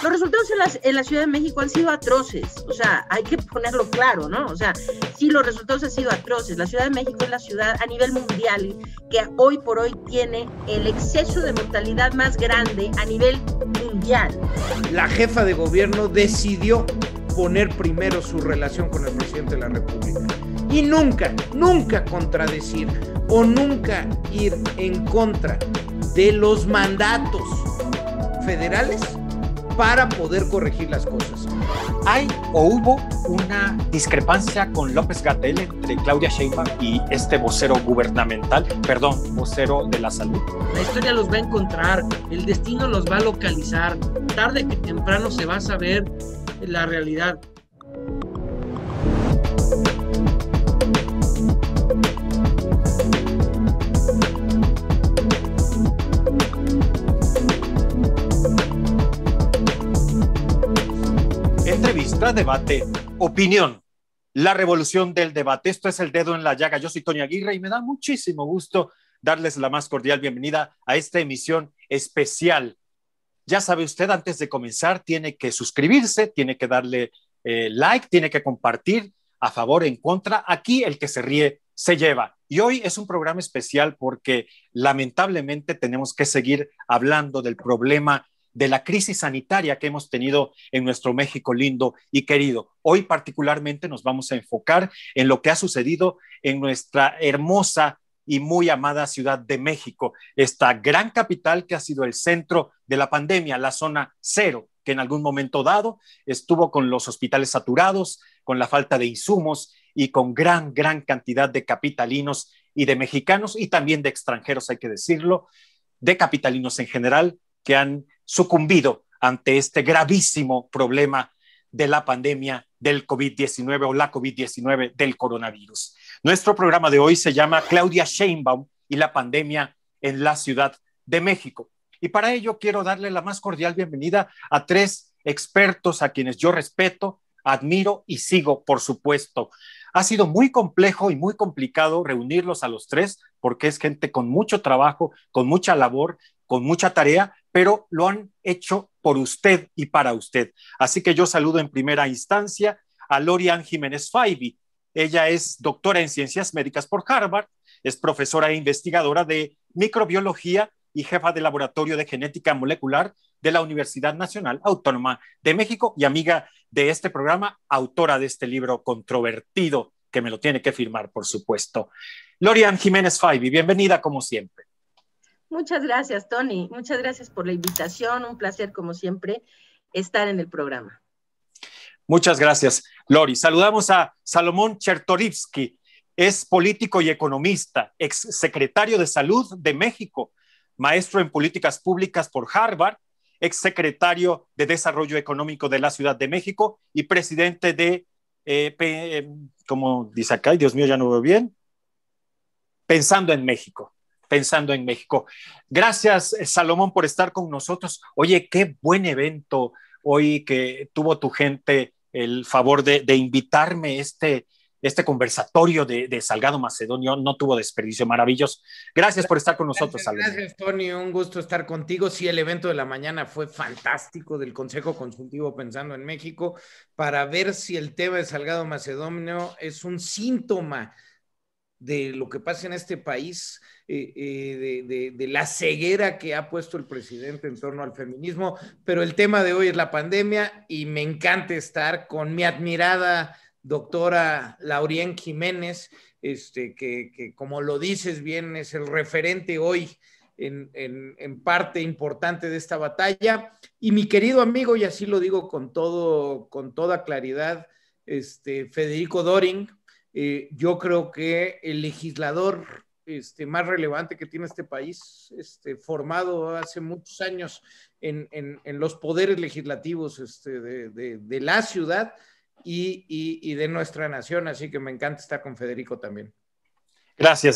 Los resultados en la Ciudad de México han sido atroces, o sea, hay que ponerlo claro, ¿no? O sea, sí, los resultados han sido atroces. La Ciudad de México es la ciudad a nivel mundial que hoy por hoy tiene el exceso de mortalidad más grande a nivel mundial. La jefa de gobierno decidió poner primero su relación con el presidente de la República y nunca contradecir o nunca ir en contra de los mandatos federales para poder corregir las cosas. ¿Hay o hubo una discrepancia con López-Gatell entre Claudia Sheinbaum y este vocero vocero de la salud? La historia los va a encontrar, el destino los va a localizar, tarde que temprano se va a saber la realidad. Entrevista, debate, opinión. La revolución del debate. Esto es El Dedo en la Llaga. Yo soy Tony Aguirre y me da muchísimo gusto darles la más cordial bienvenida a esta emisión especial. Ya sabe usted, antes de comenzar, tiene que suscribirse, tiene que darle like, tiene que compartir a favor, en contra. Aquí el que se ríe se lleva. Y hoy es un programa especial porque lamentablemente tenemos que seguir hablando del problema de la crisis sanitaria que hemos tenido en nuestro México lindo y querido. Hoy particularmente nos vamos a enfocar en lo que ha sucedido en nuestra hermosa y muy amada Ciudad de México, esta gran capital que ha sido el centro de la pandemia, la zona cero, que en algún momento dado estuvo con los hospitales saturados, con la falta de insumos y con gran cantidad de capitalinos y de mexicanos y también de extranjeros, hay que decirlo, de capitalinos en general que han sucumbido ante este gravísimo problema de la pandemia del COVID-19 o la COVID-19 del coronavirus. Nuestro programa de hoy se llama Claudia Sheinbaum y la pandemia en la Ciudad de México. Y para ello quiero darle la más cordial bienvenida a tres expertos a quienes yo respeto, admiro y sigo, por supuesto. Ha sido muy complejo y muy complicado reunirlos a los tres porque es gente con mucho trabajo, con mucha labor, con mucha tarea, pero lo han hecho por usted y para usted. Así que yo saludo en primera instancia a Lori-Ann Jiménez Faibi. Ella es doctora en Ciencias Médicas por Harvard, es profesora e investigadora de microbiología y jefa de laboratorio de genética molecular de la Universidad Nacional Autónoma de México y amiga de este programa, autora de este libro controvertido, que me lo tiene que firmar, por supuesto. Lori-Ann Jiménez Faibi, bienvenida como siempre. Muchas gracias, Tony. Muchas gracias por la invitación. Un placer, como siempre, estar en el programa. Muchas gracias, Lori. Saludamos a Salomón Chertorivsky. Es político y economista, exsecretario de Salud de México, maestro en políticas públicas por Harvard, exsecretario de Desarrollo Económico de la Ciudad de México y presidente de, ¿cómo dice acá? Dios mío, ya no veo bien. Pensando en México. Gracias, Salomón, por estar con nosotros. Oye, qué buen evento hoy que tuvo tu gente el favor de invitarme este conversatorio de Salgado Macedonio. No tuvo desperdicio, maravilloso. Gracias por estar con nosotros, Salomón. Gracias, Tony, un gusto estar contigo. Sí, el evento de la mañana fue fantástico del Consejo Consultivo Pensando en México para ver si el tema de Salgado Macedonio es un síntoma de lo que pasa en este país, de la ceguera que ha puesto el presidente en torno al feminismo, pero el tema de hoy es la pandemia y me encanta estar con mi admirada doctora Lori-Ann Jiménez, que como lo dices bien, es el referente hoy en parte importante de esta batalla, y mi querido amigo, y así lo digo con toda claridad, Federico Doring. Yo creo que el legislador más relevante que tiene este país, formado hace muchos años en los poderes legislativos de la ciudad y de nuestra nación, así que me encanta estar con Federico también. Gracias,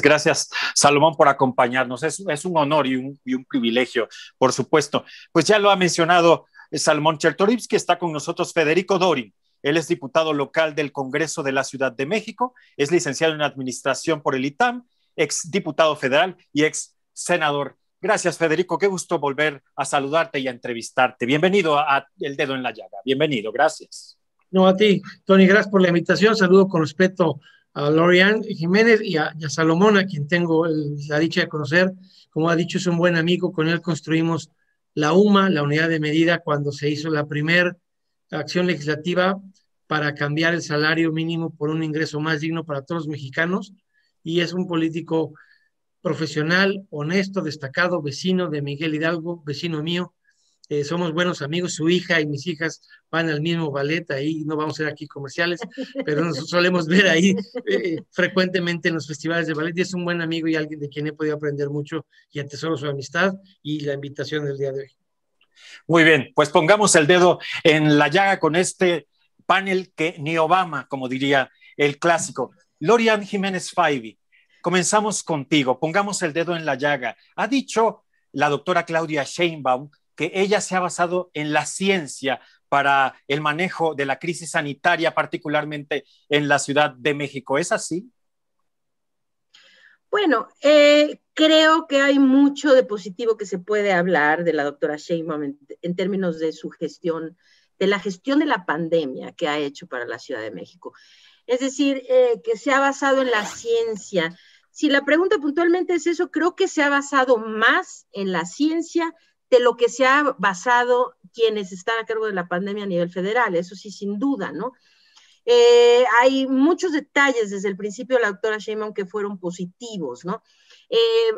Salomón, por acompañarnos. Es un honor y un privilegio, por supuesto. Pues ya lo ha mencionado Salomón Chertorivsky, está con nosotros Federico Doring. Él es diputado local del Congreso de la Ciudad de México, es licenciado en Administración por el ITAM, ex diputado federal y ex senador Gracias, Federico. Qué gusto volver a saludarte y a entrevistarte. Bienvenido a El Dedo en la Llaga. Bienvenido, gracias. No, a ti, Tony, gracias por la invitación. Saludo con respeto a Lorian Jiménez y a Salomón, a quien tengo la dicha de conocer. Como ha dicho, es un buen amigo. Con él construimos la UMA, la unidad de medida, cuando se hizo la primera acción legislativa para cambiar el salario mínimo por un ingreso más digno para todos los mexicanos. Y es un político profesional, honesto, destacado, vecino de Miguel Hidalgo, vecino mío. Somos buenos amigos, su hija y mis hijas van al mismo ballet, ahí no vamos a ser aquí comerciales, pero nos solemos ver ahí frecuentemente en los festivales de ballet, y es un buen amigo y alguien de quien he podido aprender mucho y atesoro su amistad y la invitación del día de hoy. Muy bien, pues pongamos el dedo en la llaga con este panel que ni Obama, como diría el clásico. Lorian Jiménez Faibi, comenzamos contigo, pongamos el dedo en la llaga. Ha dicho la doctora Claudia Sheinbaum que ella se ha basado en la ciencia para el manejo de la crisis sanitaria, particularmente en la Ciudad de México. ¿Es así? Bueno, creo que hay mucho de positivo que se puede hablar de la doctora Sheinbaum en términos de su gestión, de la gestión de la pandemia que ha hecho para la Ciudad de México. Es decir, que se ha basado en la ciencia. Si la pregunta puntualmente es eso, creo que se ha basado más en la ciencia de lo que se ha basado quienes están a cargo de la pandemia a nivel federal, eso sí, sin duda, ¿no? Hay muchos detalles desde el principio de la doctora Sheinbaum que fueron positivos, ¿no?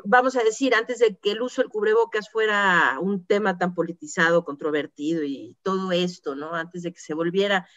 Vamos a decir, antes de que el uso del cubrebocas fuera un tema tan politizado, controvertido y todo esto, ¿no? Antes de que se volviera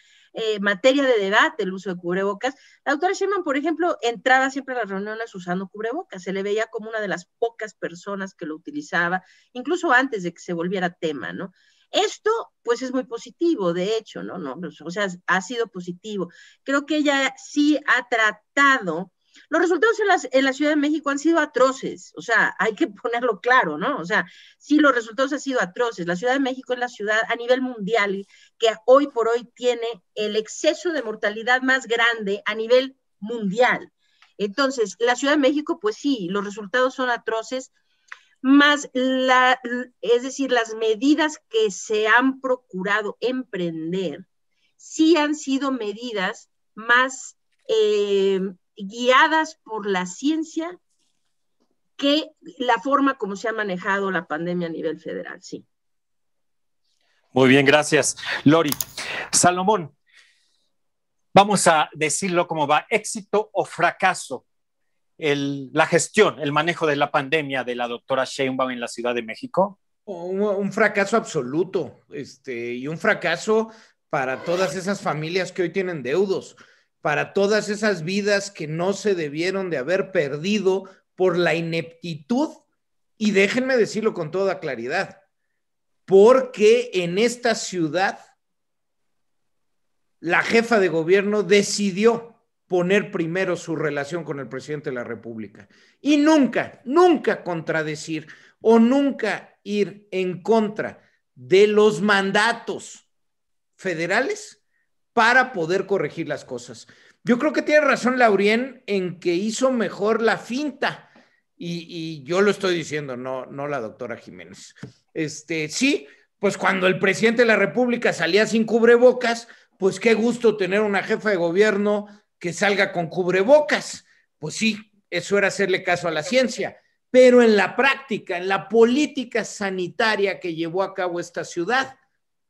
materia de debate el uso de cubrebocas, la doctora Sheinbaum, por ejemplo, entraba siempre a las reuniones usando cubrebocas, se le veía como una de las pocas personas que lo utilizaba, incluso antes de que se volviera tema, ¿no? Esto, pues, es muy positivo, de hecho, ¿no? O sea, ha sido positivo. Creo que ella sí ha tratado. Los resultados en la Ciudad de México han sido atroces, o sea, hay que ponerlo claro, ¿no? O sea, sí, los resultados han sido atroces. La Ciudad de México es la ciudad a nivel mundial que hoy por hoy tiene el exceso de mortalidad más grande a nivel mundial. Entonces, la Ciudad de México, pues sí, los resultados son atroces, más es decir, las medidas que se han procurado emprender sí han sido medidas más guiadas por la ciencia que la forma como se ha manejado la pandemia a nivel federal, sí. Muy bien, gracias, Lori. Salomón, vamos a decirlo como va, éxito o fracaso, la gestión, el manejo de la pandemia de la doctora Sheinbaum en la Ciudad de México. Un fracaso absoluto, y un fracaso para todas esas familias que hoy tienen deudos, para todas esas vidas que no se debieron de haber perdido por la ineptitud, y déjenme decirlo con toda claridad, porque en esta ciudad la jefa de gobierno decidió poner primero su relación con el presidente de la República y nunca contradecir o nunca ir en contra de los mandatos federales para poder corregir las cosas. Yo creo que tiene razón Laurien en que hizo mejor la finta, y yo lo estoy diciendo, no la doctora Jiménez. Sí, pues cuando el presidente de la República salía sin cubrebocas, pues qué gusto tener una jefa de gobierno que salga con cubrebocas. Pues sí, eso era hacerle caso a la ciencia, pero en la práctica, en la política sanitaria que llevó a cabo esta ciudad,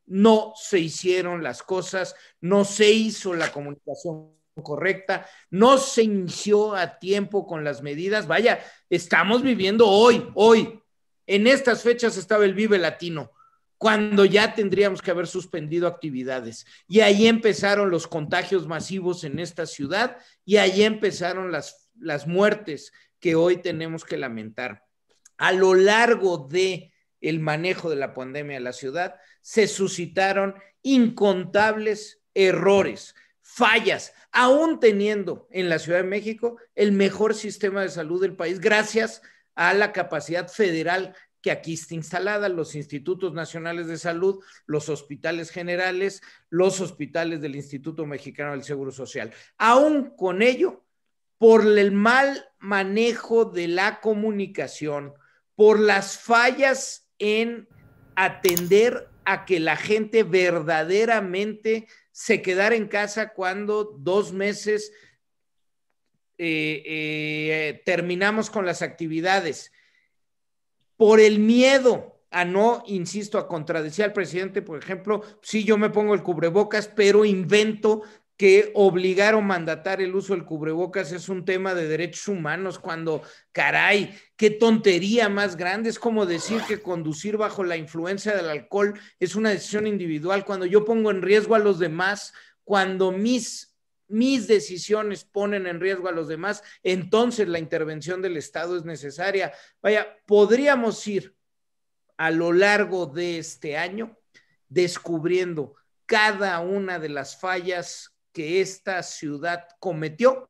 no se hicieron las cosas, no se hizo la comunicación correcta, no se inició a tiempo con las medidas. Vaya, estamos viviendo hoy, en estas fechas estaba el Vive Latino, cuando ya tendríamos que haber suspendido actividades. Y ahí empezaron los contagios masivos en esta ciudad y ahí empezaron las muertes que hoy tenemos que lamentar. A lo largo de el manejo de la pandemia en la ciudad, se suscitaron incontables errores, fallas, aún teniendo en la Ciudad de México el mejor sistema de salud del país, gracias a la capacidad federal que aquí está instalada, los institutos nacionales de salud, los hospitales generales, los hospitales del Instituto Mexicano del Seguro Social. Aún con ello, por el mal manejo de la comunicación, por las fallas en atender a que la gente verdaderamente se quedara en casa cuando 2 meses terminamos con las actividades, por el miedo a no, insisto, a contradecir al presidente, por ejemplo, sí, yo me pongo el cubrebocas, pero invento que obligar o mandatar el uso del cubrebocas es un tema de derechos humanos, cuando, caray, qué tontería más grande. Es como decir que conducir bajo la influencia del alcohol es una decisión individual, cuando yo pongo en riesgo a los demás, cuando mis decisiones ponen en riesgo a los demás, entonces la intervención del Estado es necesaria. Vaya, podríamos ir a lo largo de este año descubriendo cada una de las fallas que esta ciudad cometió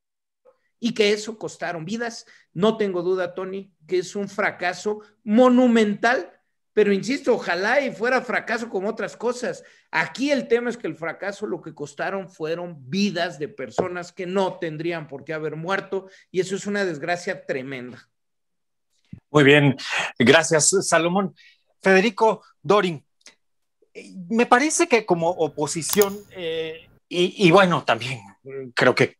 y que eso costaron vidas. No tengo duda, Tony, que es un fracaso monumental, pero insisto, ojalá y fuera fracaso como otras cosas. Aquí el tema es que el fracaso lo que costaron fueron vidas de personas que no tendrían por qué haber muerto, y eso es una desgracia tremenda. Muy bien, gracias, Salomón. Federico Dorin, me parece que como oposición, y bueno, también creo que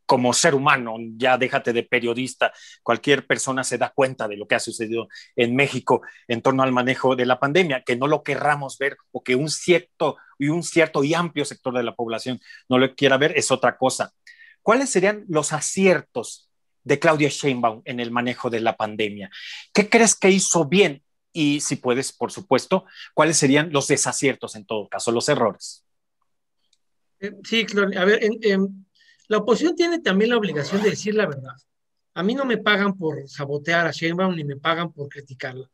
como ser humano, ya déjate de periodista, cualquier persona se da cuenta de lo que ha sucedido en México en torno al manejo de la pandemia, que no lo querramos ver o que un cierto y amplio sector de la población no lo quiera ver es otra cosa. ¿Cuáles serían los aciertos de Claudia Sheinbaum en el manejo de la pandemia? ¿Qué crees que hizo bien? Y si puedes, por supuesto, ¿cuáles serían los desaciertos en todo caso, los errores? Sí, claro. A ver, la oposición tiene también la obligación de decir la verdad. A mí no me pagan por sabotear a Sheinbaum ni me pagan por criticarla.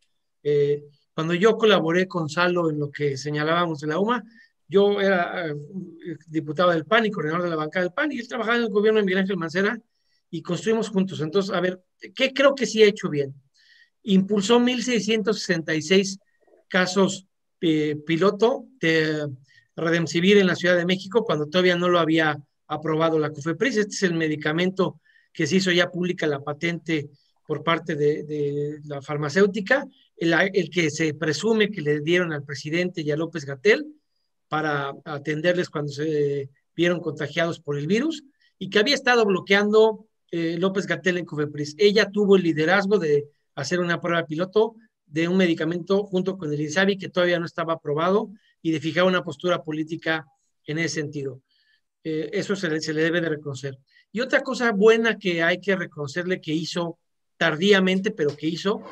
Cuando yo colaboré con Salo en lo que señalábamos de la UMA, yo era diputado del PAN y coordinador de la bancada del PAN, y él trabajaba en el gobierno de Miguel Ángel Mancera y construimos juntos. Entonces, a ver, ¿qué creo que sí ha hecho bien? Impulsó 1,666 casos piloto de Remdesivir en la Ciudad de México cuando todavía no lo había aprobado la COFEPRIS. Este es el medicamento que se hizo ya pública la patente por parte de la farmacéutica, el que se presume que le dieron al presidente y a López-Gatell para atenderles cuando se vieron contagiados por el virus, y que había estado bloqueando López-Gatell en COFEPRIS. Ella tuvo el liderazgo de hacer una prueba piloto de un medicamento junto con el INSABI que todavía no estaba aprobado, y de fijar una postura política en ese sentido. Eso se le debe de reconocer. Y otra cosa buena que hay que reconocerle que hizo tardíamente, pero que hizo,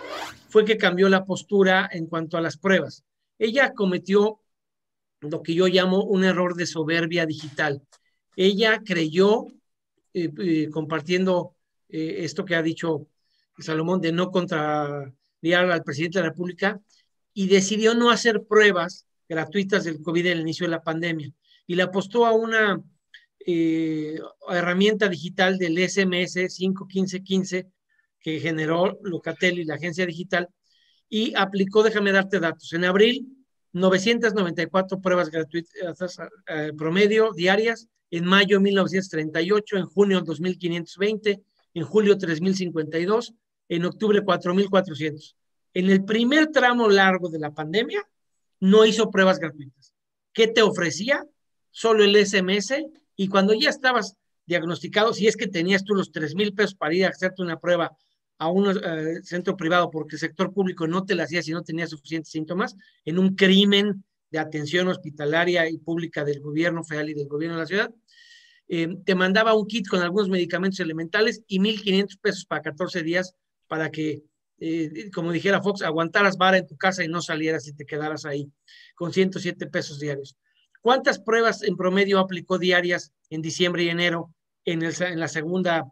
fue que cambió la postura en cuanto a las pruebas. Ella cometió lo que yo llamo un error de soberbia digital. Ella creyó, compartiendo esto que ha dicho Salomón, de no contrariar al presidente de la República, y decidió no hacer pruebas gratuitas del COVID en el inicio de la pandemia, y le apostó a una herramienta digital del SMS 51515 que generó Locatel y la agencia digital, y aplicó, déjame darte datos, en abril 994 pruebas gratuitas promedio diarias, en mayo 1938, en junio 2520, en julio 3052, en octubre 4400. En el primer tramo largo de la pandemia no hizo pruebas gratuitas. ¿Qué te ofrecía? Solo el SMS, y cuando ya estabas diagnosticado, si es que tenías tú los 3,000 pesos para ir a hacerte una prueba a un centro privado, porque el sector público no te la hacía si no tenías suficientes síntomas, en un crimen de atención hospitalaria y pública del gobierno federal y del gobierno de la ciudad, te mandaba un kit con algunos medicamentos elementales y 1,500 pesos para 14 días para que, como dijera Fox, aguantaras vara en tu casa y no salieras y te quedaras ahí, con 107 pesos diarios. ¿Cuántas pruebas en promedio aplicó diarias en diciembre y enero en la segunda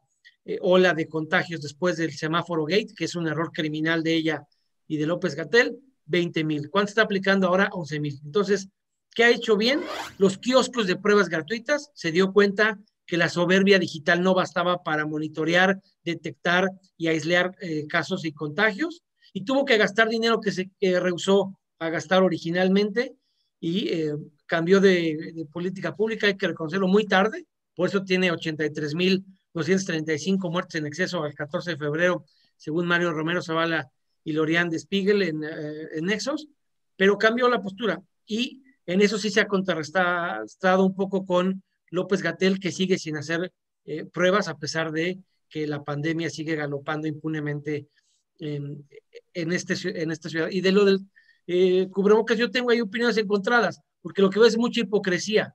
ola de contagios después del semáforo Gate, que es un error criminal de ella y de López-Gatell? 20,000. ¿Cuánto está aplicando ahora? 11,000. Entonces, ¿qué ha hecho bien? Los kioscos de pruebas gratuitas. Se dio cuenta que la soberbia digital no bastaba para monitorear, detectar y aislar casos y contagios, y tuvo que gastar dinero que se rehusó a gastar originalmente, y cambió de política pública. Hay que reconocerlo, muy tarde. Por eso tiene 83,235 muertes en exceso al 14 de febrero, según Mario Romero Zavala y Lorian de Spiegel en Nexos, pero cambió la postura y en eso sí se ha contrarrestado un poco con López-Gatell, que sigue sin hacer pruebas a pesar de que la pandemia sigue galopando impunemente en esta ciudad. Y de lo del cubrebocas, yo tengo ahí opiniones encontradas, porque lo que veo es mucha hipocresía.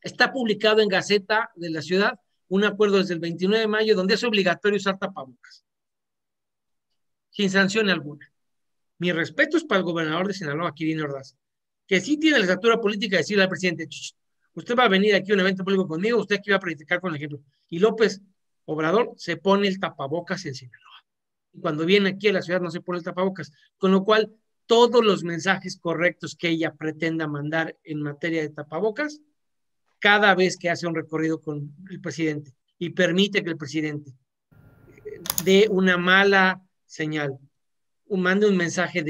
Está publicado en Gaceta de la Ciudad un acuerdo desde el 29 de mayo donde es obligatorio usar tapabocas, sin sanción alguna. Mi respeto es para el gobernador de Sinaloa, Quirino Ordaz, que sí tiene la estatura política de decirle al presidente, usted va a venir aquí a un evento público conmigo, usted aquí va a practicar con el ejemplo. Y López Obrador se pone el tapabocas en Sinaloa. Y cuando viene aquí a la ciudad no se pone el tapabocas. Con lo cual, todos los mensajes correctos que ella pretenda mandar en materia de tapabocas, cada vez que hace un recorrido con el presidente y permite que el presidente dé una mala señal, mande un mensaje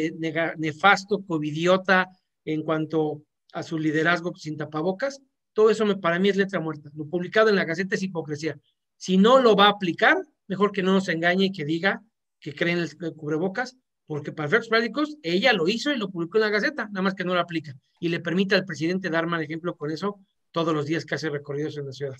nefasto, covidiota en cuanto a su liderazgo sin tapabocas, todo eso para mí es letra muerta. Lo publicado en la Gaceta es hipocresía. Si no lo va a aplicar, mejor que no nos engañe y que diga que creen el cubrebocas, porque para efectos prácticos ella lo hizo y lo publicó en la Gaceta, nada más que no lo aplica y le permite al presidente dar mal ejemplo con eso todos los días que hace recorridos en la ciudad.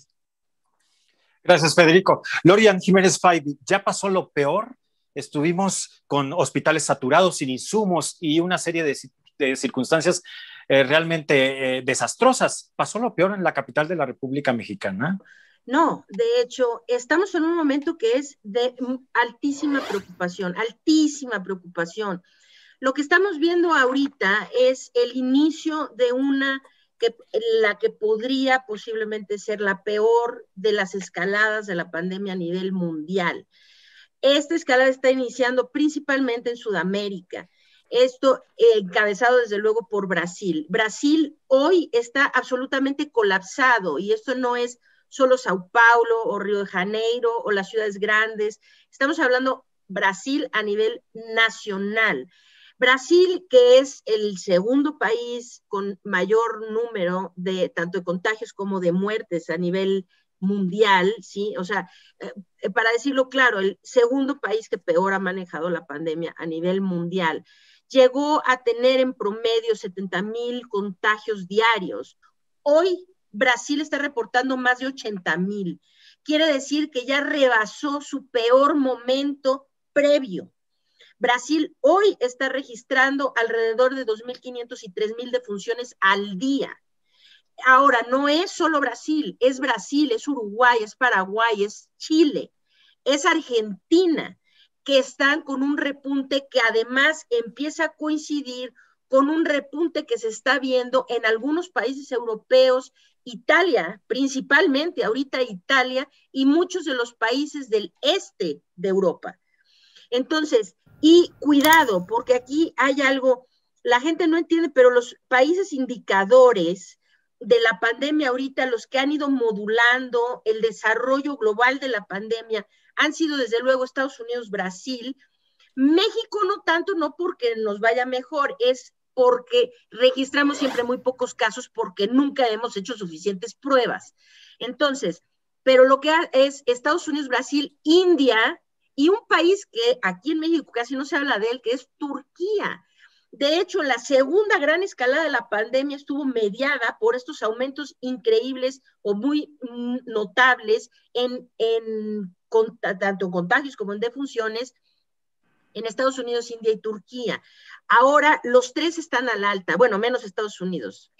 Gracias, Federico. Lorian Jiménez Faibi, ¿ya pasó lo peor? Estuvimos con hospitales saturados, sin insumos y una serie de circunstancias realmente desastrosas. ¿Pasó lo peor en la capital de la República Mexicana? No, de hecho, estamos en un momento que es de altísima preocupación, altísima preocupación. Lo que estamos viendo ahorita es el inicio de la que podría posiblemente ser la peor de las escaladas de la pandemia a nivel mundial. Esta escalada está iniciando principalmente en Sudamérica. Esto encabezado desde luego por Brasil. Brasil hoy está absolutamente colapsado y esto no es solo Sao Paulo o Río de Janeiro o las ciudades grandes. Estamos hablando Brasil a nivel nacional. Brasil, que es el segundo país con mayor número de tanto de contagios como de muertes a nivel mundial, ¿sí? O sea, para decirlo claro, el segundo país que peor ha manejado la pandemia a nivel mundial. Llegó a tener en promedio 70,000 contagios diarios. Hoy Brasil está reportando más de 80,000. Quiere decir que ya rebasó su peor momento previo. Brasil hoy está registrando alrededor de 2,500 y 3,000 defunciones al día. Ahora, no es solo Brasil, es Uruguay, es Paraguay, es Chile, es Argentina, que están con un repunte que además empieza a coincidir con un repunte que se está viendo en algunos países europeos, Italia, principalmente ahorita Italia, y muchos de los países del este de Europa. Entonces, y cuidado, porque aquí hay algo, la gente no entiende, pero los países indicadores de la pandemia ahorita, los que han ido modulando el desarrollo global de la pandemia, han sido desde luego Estados Unidos, Brasil, México no tanto, no porque nos vaya mejor, es porque registramos siempre muy pocos casos porque nunca hemos hecho suficientes pruebas. Entonces, pero lo que es Estados Unidos, Brasil, India y un país que aquí en México casi no se habla de él, que es Turquía. De hecho, la segunda gran escalada de la pandemia estuvo mediada por estos aumentos increíbles o muy notables tanto en contagios como en defunciones en Estados Unidos, India y Turquía. Ahora los tres están al alta, bueno, menos Estados Unidos,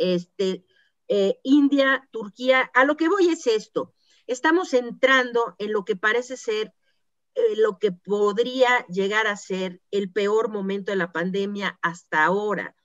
India, Turquía. A lo que voy es esto, estamos entrando en lo que parece ser lo que podría llegar a ser el peor momento de la pandemia hasta ahora.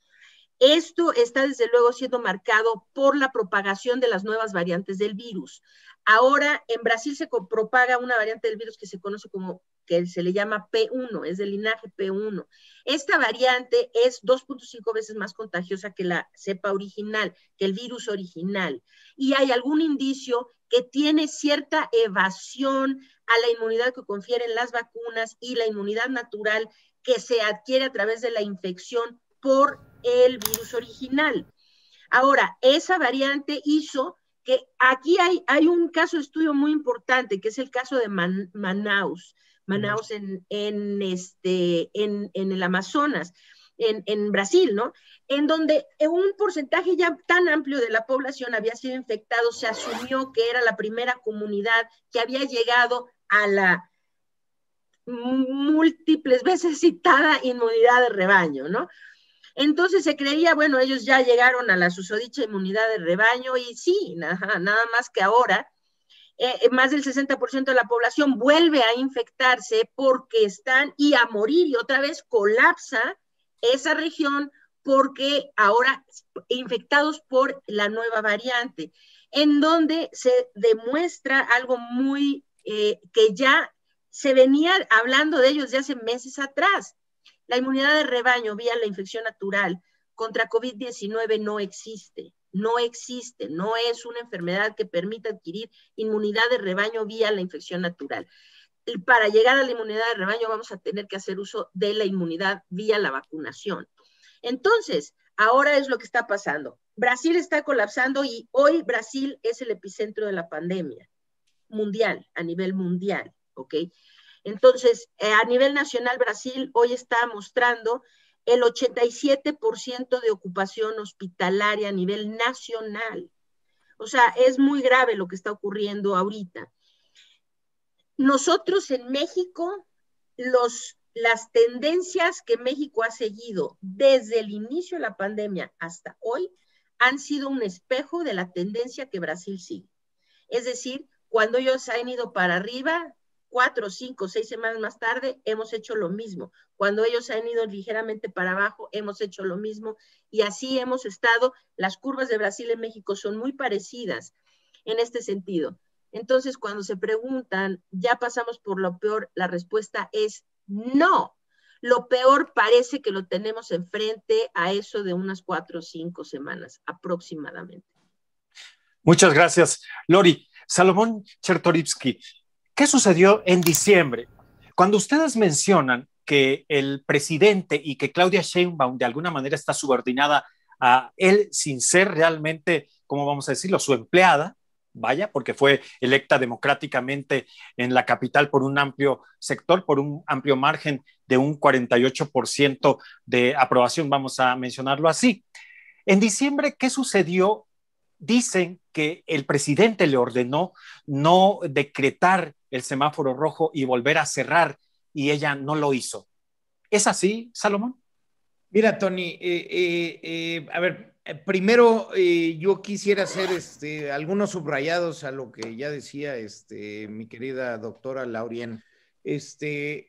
Esto está desde luego siendo marcado por la propagación de las nuevas variantes del virus. Ahora en Brasil se propaga una variante del virus que se conoce como, que se le llama P1, es del linaje P1. Esta variante es 2.5 veces más contagiosa que la cepa original, que el virus original. Y hay algún indicio que tiene cierta evasión a la inmunidad que confieren las vacunas y la inmunidad natural que se adquiere a través de la infección por el virus original. Ahora, esa variante hizo que aquí hay un caso de estudio muy importante, que es el caso de Manaus. Manaus en el Amazonas, en Brasil, ¿no? En donde un porcentaje ya tan amplio de la población había sido infectado, se asumió que era la primera comunidad que había llegado a la múltiples veces citada inmunidad de rebaño, ¿no? Entonces se creía, bueno, ellos ya llegaron a la susodicha inmunidad de rebaño y sí, nada más que ahora más del 60% de la población vuelve a infectarse porque están y a morir y otra vez colapsa esa región porque ahora infectados por la nueva variante, en donde se demuestra algo muy que ya se venía hablando de ellos de hace meses atrás. La inmunidad de rebaño vía la infección natural contra COVID-19 no existe, no es una enfermedad que permita adquirir inmunidad de rebaño vía la infección natural. Para llegar a la inmunidad de rebaño vamos a tener que hacer uso de la inmunidad vía la vacunación. Entonces, ahora es lo que está pasando. Brasil está colapsando y hoy Brasil es el epicentro de la pandemia mundial, a nivel mundial, ¿ok? Entonces, a nivel nacional, Brasil hoy está mostrando el 87% de ocupación hospitalaria a nivel nacional. O sea, es muy grave lo que está ocurriendo ahorita. Nosotros en México, las tendencias que México ha seguido desde el inicio de la pandemia hasta hoy han sido un espejo de la tendencia que Brasil sigue. Es decir, cuando ellos han ido para arriba, 4, 5, 6 semanas más tarde, hemos hecho lo mismo. Cuando ellos han ido ligeramente para abajo, hemos hecho lo mismo. Y así hemos estado. Las curvas de Brasil en México son muy parecidas en este sentido. Entonces, cuando se preguntan, ¿ya pasamos por lo peor? La respuesta es no. Lo peor parece que lo tenemos enfrente a eso de unas 4 o 5 semanas aproximadamente. Muchas gracias, Lori. Salomón Chertorivsky, ¿qué sucedió en diciembre? Cuando ustedes mencionan que el presidente y que Claudia Sheinbaum de alguna manera está subordinada a él sin ser realmente, ¿cómo vamos a decirlo?, su empleada, vaya, porque fue electa democráticamente en la capital por un amplio sector, por un amplio margen de un 48% de aprobación, vamos a mencionarlo así. En diciembre, ¿qué sucedió? Dicen que el presidente le ordenó no decretar el semáforo rojo y volver a cerrar, y ella no lo hizo. ¿Es así, Salomón? Mira, Tony, a ver, primero yo quisiera hacer algunos subrayados a lo que ya decía mi querida doctora Laurien.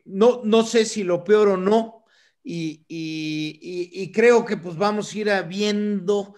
No sé si lo peor o no, y creo que pues vamos a ir viendo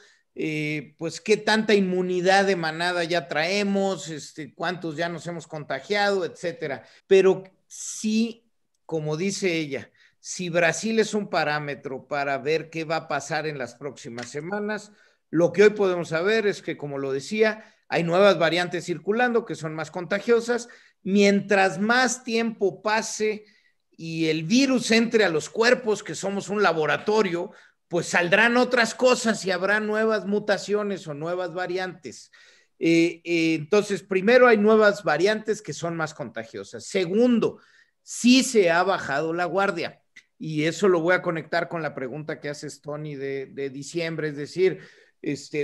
pues qué tanta inmunidad de manada ya traemos, cuántos ya nos hemos contagiado, etcétera. Pero sí, como dice ella, si Brasil es un parámetro para ver qué va a pasar en las próximas semanas, lo que hoy podemos saber es que, como lo decía, hay nuevas variantes circulando que son más contagiosas. Mientras más tiempo pase y el virus entre a los cuerpos, que somos un laboratorio, pues saldrán otras cosas y habrá nuevas mutaciones o nuevas variantes. Entonces, primero, hay nuevas variantes que son más contagiosas. Segundo, sí se ha bajado la guardia. Y eso lo voy a conectar con la pregunta que haces, Tony, de diciembre. Es decir,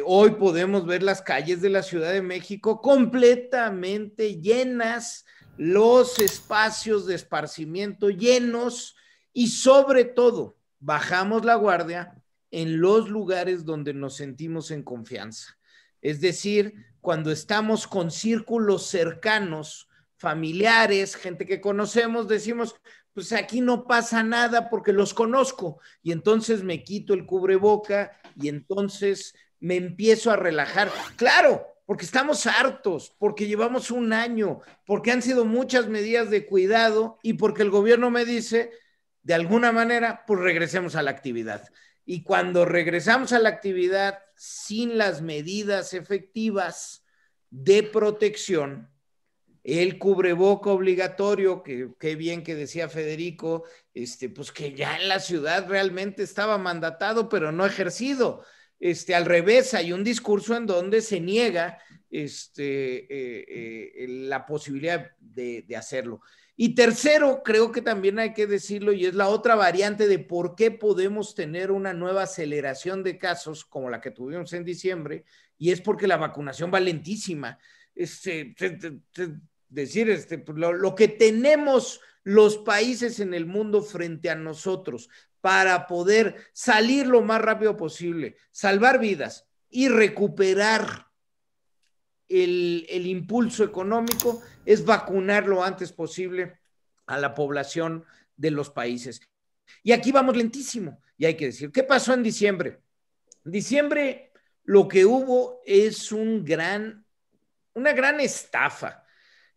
hoy podemos ver las calles de la Ciudad de México completamente llenas, los espacios de esparcimiento llenos y sobre todo, bajamos la guardia en los lugares donde nos sentimos en confianza. Es decir, cuando estamos con círculos cercanos, familiares, gente que conocemos, decimos, pues aquí no pasa nada porque los conozco, y entonces me quito el cubreboca y entonces me empiezo a relajar. Claro, porque estamos hartos, porque llevamos un año, porque han sido muchas medidas de cuidado y porque el gobierno me dice, de alguna manera, pues regresemos a la actividad. Y cuando regresamos a la actividad sin las medidas efectivas de protección, el cubreboca obligatorio, que qué bien que decía Federico, pues que ya en la ciudad realmente estaba mandatado, pero no ejercido. Al revés, hay un discurso en donde se niega la posibilidad de hacerlo. Y tercero, creo que también hay que decirlo, y es la otra variante de por qué podemos tener una nueva aceleración de casos como la que tuvimos en diciembre, y es porque la vacunación va lentísima. Lo que tenemos los países en el mundo frente a nosotros para poder salir lo más rápido posible, salvar vidas y recuperar el impulso económico, es vacunar lo antes posible a la población de los países. Y aquí vamos lentísimo, y hay que decir, ¿qué pasó en diciembre? En diciembre lo que hubo es una gran estafa.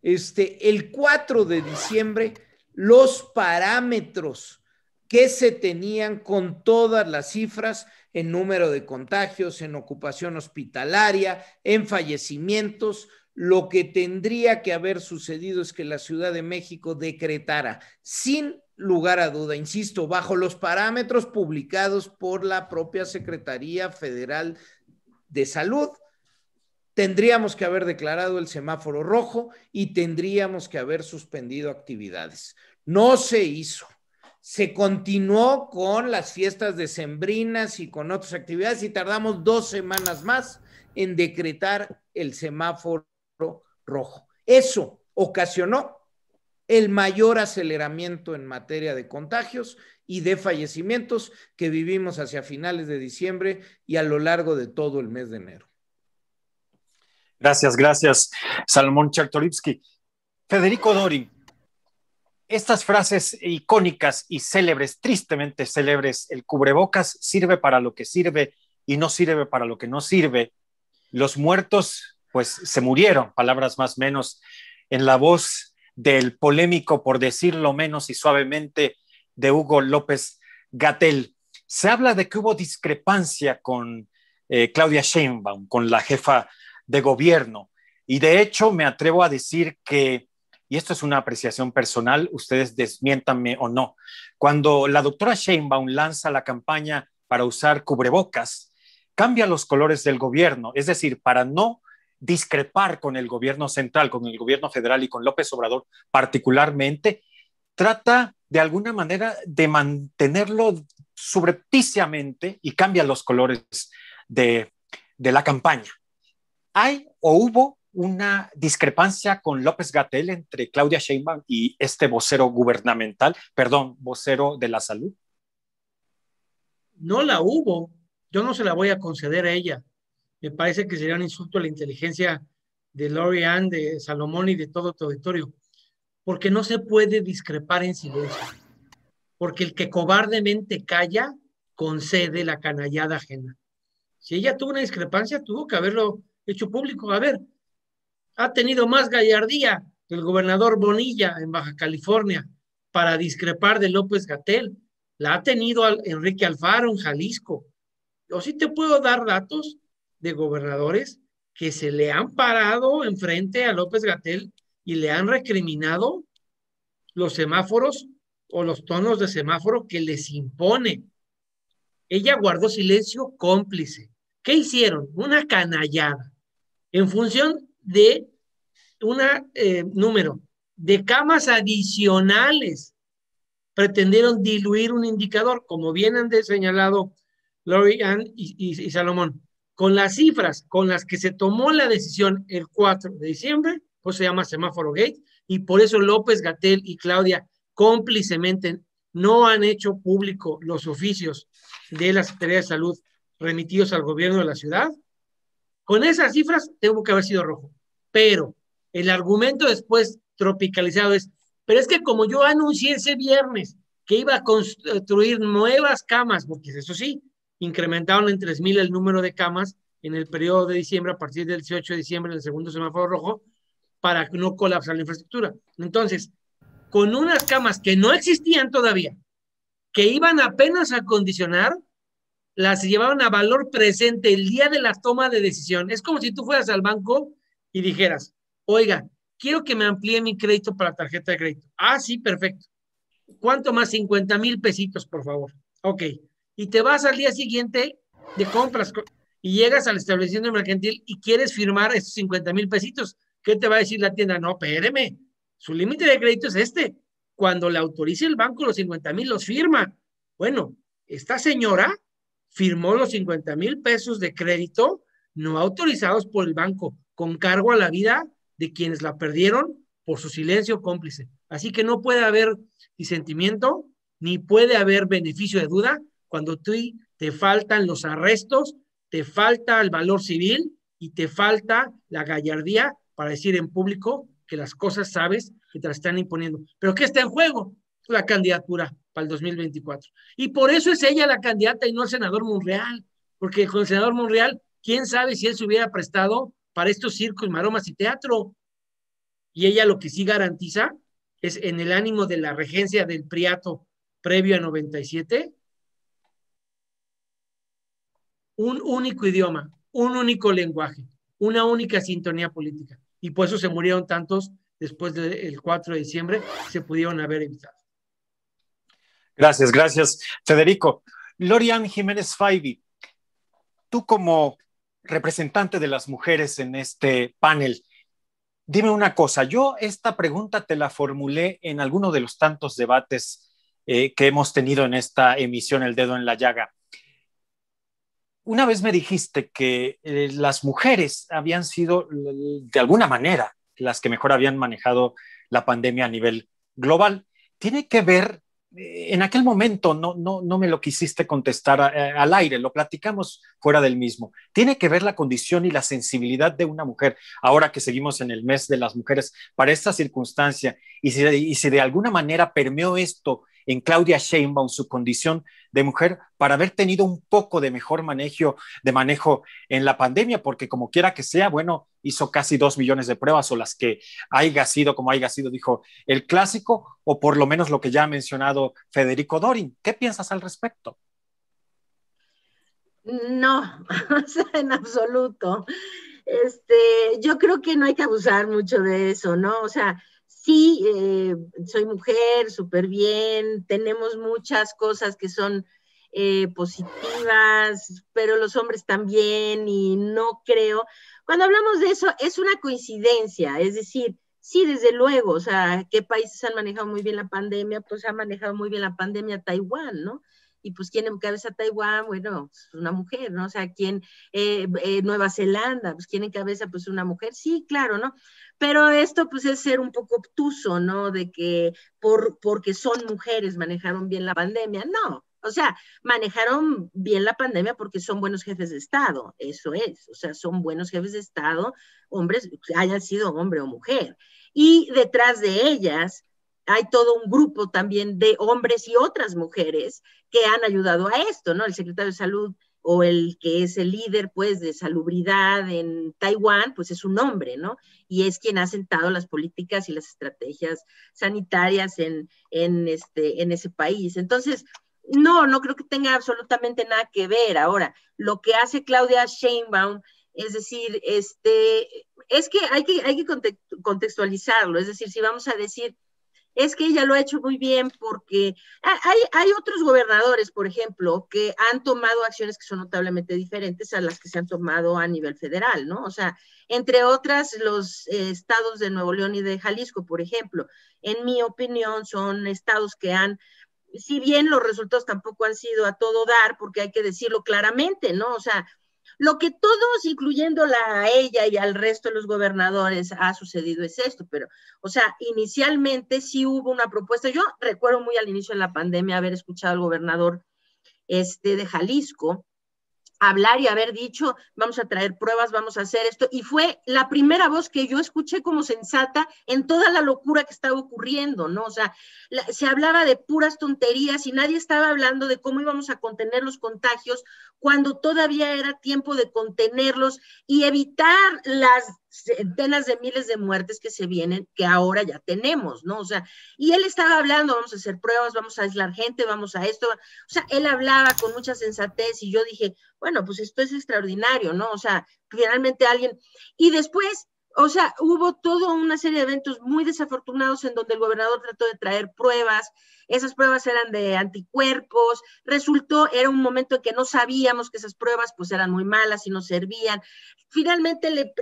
El 4 de diciembre, los parámetros que se tenían con todas las cifras en número de contagios, en ocupación hospitalaria, en fallecimientos, lo que tendría que haber sucedido es que la Ciudad de México decretara, sin lugar a duda, insisto, bajo los parámetros publicados por la propia Secretaría Federal de Salud, tendríamos que haber declarado el semáforo rojo y tendríamos que haber suspendido actividades. No se hizo. Se continuó con las fiestas decembrinas y con otras actividades y tardamos 2 semanas más en decretar el semáforo rojo. Eso ocasionó el mayor aceleramiento en materia de contagios y de fallecimientos que vivimos hacia finales de diciembre y a lo largo de todo el mes de enero. Gracias, Salomón Chertorivsky. Federico Dori, estas frases icónicas y célebres, tristemente célebres, el cubrebocas sirve para lo que sirve y no sirve para lo que no sirve. Los muertos, pues se murieron, palabras más o menos, en la voz del polémico, por decirlo menos y suavemente, de Hugo López-Gatell. Se habla de que hubo discrepancia con Claudia Sheinbaum, con la jefa de gobierno, y de hecho me atrevo a decir que, y esto es una apreciación personal, ustedes desmiéntanme o no, cuando la doctora Sheinbaum lanza la campaña para usar cubrebocas, cambia los colores del gobierno, es decir, para no discrepar con el gobierno central, con el gobierno federal y con López Obrador particularmente, trata de alguna manera de mantenerlo subrepticiamente y cambia los colores de la campaña. ¿Hay o hubo una discrepancia con López-Gatell entre Claudia Sheinbaum y este vocero gubernamental, vocero de la salud? No la hubo. Yo no se la voy a conceder a ella. Me parece que sería un insulto a la inteligencia de Lori-Ann, de Salomón y de todo tu auditorio, porque no se puede discrepar en silencio, porque el que cobardemente calla concede la canallada ajena. Si ella tuvo una discrepancia, tuvo que haberlo hecho público. A ver, ha tenido más gallardía el gobernador Bonilla en Baja California para discrepar de López-Gatell. La ha tenido Enrique Alfaro en Jalisco. Yo sí te puedo dar datos de gobernadores que se le han parado enfrente a López-Gatell y le han recriminado los semáforos o los tonos de semáforo que les impone. Ella guardó silencio cómplice. ¿Qué hicieron? Una canallada. En función de un número de camas adicionales, pretendieron diluir un indicador, como bien han señalado Lori-Ann y Salomón. Con las cifras con las que se tomó la decisión el 4 de diciembre, pues se llama semáforo gate, y por eso López-Gatell y Claudia cómplicemente no han hecho público los oficios de la Secretaría de Salud remitidos al gobierno de la ciudad. Con esas cifras tengo que haber sido rojo, pero el argumento después tropicalizado es, pero es que como yo anuncié ese viernes que iba a construir nuevas camas, porque eso sí, incrementaron en 3,000 el número de camas en el periodo de diciembre, a partir del 18 de diciembre, en el segundo semáforo rojo, para no colapsar la infraestructura. Entonces, con unas camas que no existían todavía, que iban apenas a acondicionar, las llevaban a valor presente el día de la toma de decisión. Es como si tú fueras al banco y dijeras, oiga, quiero que me amplíe mi crédito para la tarjeta de crédito. Ah, sí, perfecto. ¿Cuánto más? 50,000 pesitos, por favor. Ok. Y te vas al día siguiente de compras y llegas al establecimiento mercantil y quieres firmar esos 50,000 pesitos. ¿Qué te va a decir la tienda? No, espéreme, Su límite de crédito es este. Cuando le autorice el banco los 50,000, los firma. Bueno, esta señora firmó los 50,000 pesos de crédito no autorizados por el banco, con cargo a la vida de quienes la perdieron por su silencio cómplice. Así que no puede haber disentimiento, ni puede haber beneficio de duda cuando te faltan los arrestos, te falta el valor civil y te falta la gallardía para decir en público que las cosas sabes que te las están imponiendo. ¿Pero qué está en juego? La candidatura para el 2024. Y por eso es ella la candidata y no el senador Monreal, porque con el senador Monreal, quién sabe si él se hubiera prestado para estos circos, maromas y teatro. Y ella lo que sí garantiza es, en el ánimo de la regencia del Priato previo a 97, un único idioma, un único lenguaje, una única sintonía política. Y por eso se murieron tantos después del 4 de diciembre, se pudieron haber evitado. Gracias, gracias, Federico. Lori-Ann Jiménez Faibi, tú como representante de las mujeres en este panel, dime una cosa, yo esta pregunta te la formulé en alguno de los tantos debates que hemos tenido en esta emisión El Dedo en la Llaga. Una vez me dijiste que las mujeres habían sido, de alguna manera, las que mejor habían manejado la pandemia a nivel global. Tiene que ver, en aquel momento no me lo quisiste contestar al aire, lo platicamos fuera del mismo. Tiene que ver la condición y la sensibilidad de una mujer, ahora que seguimos en el mes de las mujeres, para esta circunstancia, y si de alguna manera permeó esto en Claudia Sheinbaum, su condición de mujer, para haber tenido un poco de mejor manejo en la pandemia, porque como quiera que sea, bueno, hizo casi 2 millones de pruebas, o las que haya sido, como haya sido, dijo el clásico, o por lo menos lo que ya ha mencionado Federico Dorin. ¿Qué piensas al respecto? No, o sea, en absoluto. Yo creo que no hay que abusar mucho de eso, ¿no? O sea, sí, soy mujer, súper bien, tenemos muchas cosas que son positivas, pero los hombres también, y no creo. Cuando hablamos de eso, es una coincidencia, es decir, sí, desde luego, o sea, ¿qué países han manejado muy bien la pandemia? Pues ha manejado muy bien la pandemia Taiwán, ¿no? Y pues, ¿quién encabeza Taiwán? Bueno, pues una mujer, ¿no? O sea, ¿quién? Nueva Zelanda, pues, ¿quién encabeza? Pues una mujer, sí, claro, ¿no? Pero esto, pues, es ser un poco obtuso, ¿no? De que porque son mujeres manejaron bien la pandemia, no. O sea, manejaron bien la pandemia porque son buenos jefes de Estado, eso es. O sea, son buenos jefes de Estado, hombres, hayan sido hombre o mujer. Y detrás de ellas hay todo un grupo también de hombres y otras mujeres que han ayudado a esto, ¿no? El secretario de Salud o el que es el líder, pues, de salubridad en Taiwán, pues es un hombre, ¿no? Y es quien ha sentado las políticas y las estrategias sanitarias en ese país. Entonces, no creo que tenga absolutamente nada que ver. Ahora, lo que hace Claudia Sheinbaum, es decir, es que hay que contextualizarlo, es decir, si vamos a decir, es que ella lo ha hecho muy bien porque hay otros gobernadores, por ejemplo, que han tomado acciones que son notablemente diferentes a las que se han tomado a nivel federal, ¿no? O sea, entre otras, los estados de Nuevo León y de Jalisco, por ejemplo, en mi opinión, son estados que han, si bien los resultados tampoco han sido a todo dar, porque hay que decirlo claramente, ¿no? O sea, lo que todos, incluyéndola a ella y al resto de los gobernadores, ha sucedido es esto, pero, o sea, inicialmente sí hubo una propuesta. Yo recuerdo muy al inicio de la pandemia haber escuchado al gobernador de Jalisco hablar y haber dicho, vamos a traer pruebas, vamos a hacer esto, y fue la primera voz que yo escuché como sensata en toda la locura que estaba ocurriendo, ¿no? O sea, se hablaba de puras tonterías y nadie estaba hablando de cómo íbamos a contener los contagios cuando todavía era tiempo de contenerlos y evitar las centenas de miles de muertes que se vienen, que ahora ya tenemos, ¿no? O sea, y él estaba hablando, vamos a hacer pruebas, vamos a aislar gente, vamos a esto, o sea, él hablaba con mucha sensatez y yo dije, bueno, pues esto es extraordinario, ¿no? O sea, finalmente alguien, y después, O sea, hubo toda una serie de eventos muy desafortunados en donde el gobernador trató de traer pruebas, esas pruebas eran de anticuerpos, era un momento en que no sabíamos que esas pruebas pues eran muy malas y no servían. Finalmente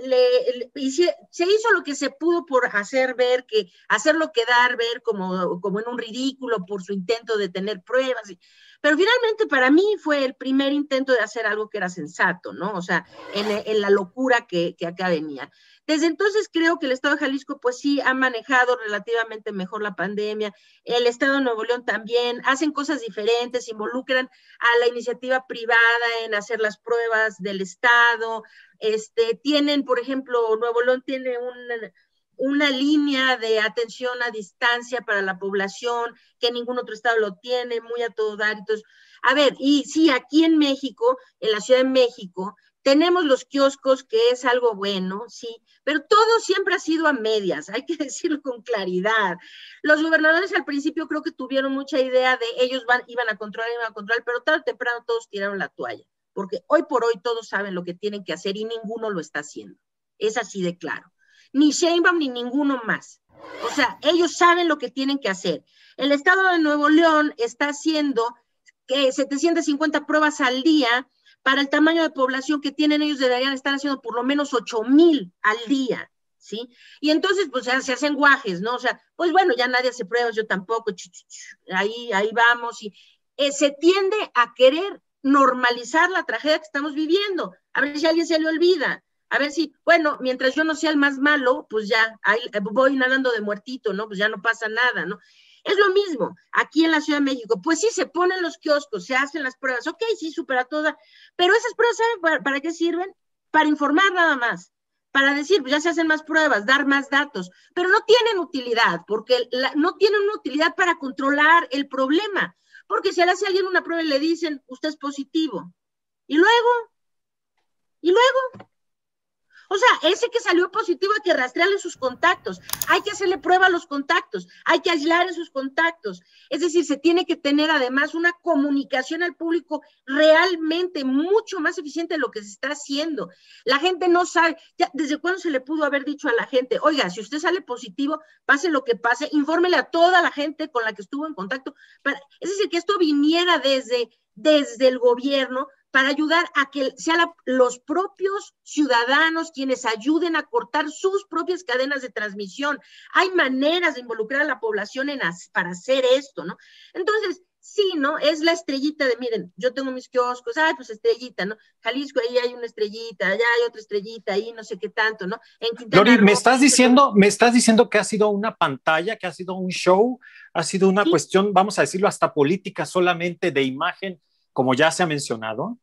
se hizo lo que se pudo por hacerlo quedar ver como en un ridículo por su intento de tener pruebas. Pero finalmente para mí fue el primer intento de hacer algo que era sensato, ¿no? O sea, en la locura que acá venía. Desde entonces creo que el Estado de Jalisco pues sí ha manejado relativamente mejor la pandemia, el Estado de Nuevo León también, hacen cosas diferentes, involucran a la iniciativa privada en hacer las pruebas del Estado, tienen, por ejemplo, Nuevo León tiene una línea de atención a distancia para la población que ningún otro estado lo tiene, muy a todo dar. Entonces, a ver, y sí, aquí en México, en la Ciudad de México, tenemos los kioscos, que es algo bueno, sí, pero todo siempre ha sido a medias, hay que decirlo con claridad. Los gobernadores al principio creo que tuvieron mucha idea de ellos iban a controlar, pero tarde o temprano todos tiraron la toalla, porque hoy por hoy todos saben lo que tienen que hacer y ninguno lo está haciendo. Es así de claro. Ni Sheinbaum ni ninguno más. O sea, ellos saben lo que tienen que hacer. El Estado de Nuevo León está haciendo 750 pruebas al día. Para el tamaño de población que tienen, ellos deberían estar haciendo por lo menos 8,000 al día, ¿sí? Y entonces, pues se hacen guajes, ¿no? O sea, pues bueno, ya nadie hace pruebas, yo tampoco, ahí vamos, y se tiende a querer normalizar la tragedia que estamos viviendo, a ver si a alguien se le olvida, a ver si, bueno, mientras yo no sea el más malo, pues ya, ahí voy nadando de muertito, ¿no? Pues ya no pasa nada, ¿no? Es lo mismo aquí en la Ciudad de México, pues sí, se ponen los kioscos, se hacen las pruebas, ok, sí, supera toda, pero esas pruebas, ¿saben para qué sirven? Para informar nada más, para decir, pues ya se hacen más pruebas, dar más datos, pero no tienen utilidad, porque no tienen una utilidad para controlar el problema, porque si le hace a alguien una prueba y le dicen, usted es positivo, y luego, o sea, ese que salió positivo hay que rastrearle sus contactos, hay que hacerle prueba a los contactos, hay que aislar esos contactos. Es decir, se tiene que tener además una comunicación al público realmente mucho más eficiente de lo que se está haciendo. La gente no sabe, ya, ¿desde cuándo se le pudo haber dicho a la gente, oiga, si usted sale positivo, pase lo que pase, infórmele a toda la gente con la que estuvo en contacto? Es decir, que esto viniera desde el gobierno, para ayudar a que sean los propios ciudadanos quienes ayuden a cortar sus propias cadenas de transmisión. Hay maneras de involucrar a la población para hacer esto, ¿no? Entonces, sí, ¿no? Es la estrellita de, miren, yo tengo mis kioscos, pues estrellita, ¿no? Jalisco, ahí hay una estrellita, allá hay otra estrellita, ahí no sé qué tanto, ¿no? En Quintana Lori, Roo, me estás diciendo que ha sido una pantalla, que ha sido un show, ha sido una cuestión, vamos a decirlo, hasta política solamente de imagen, como ya se ha mencionado.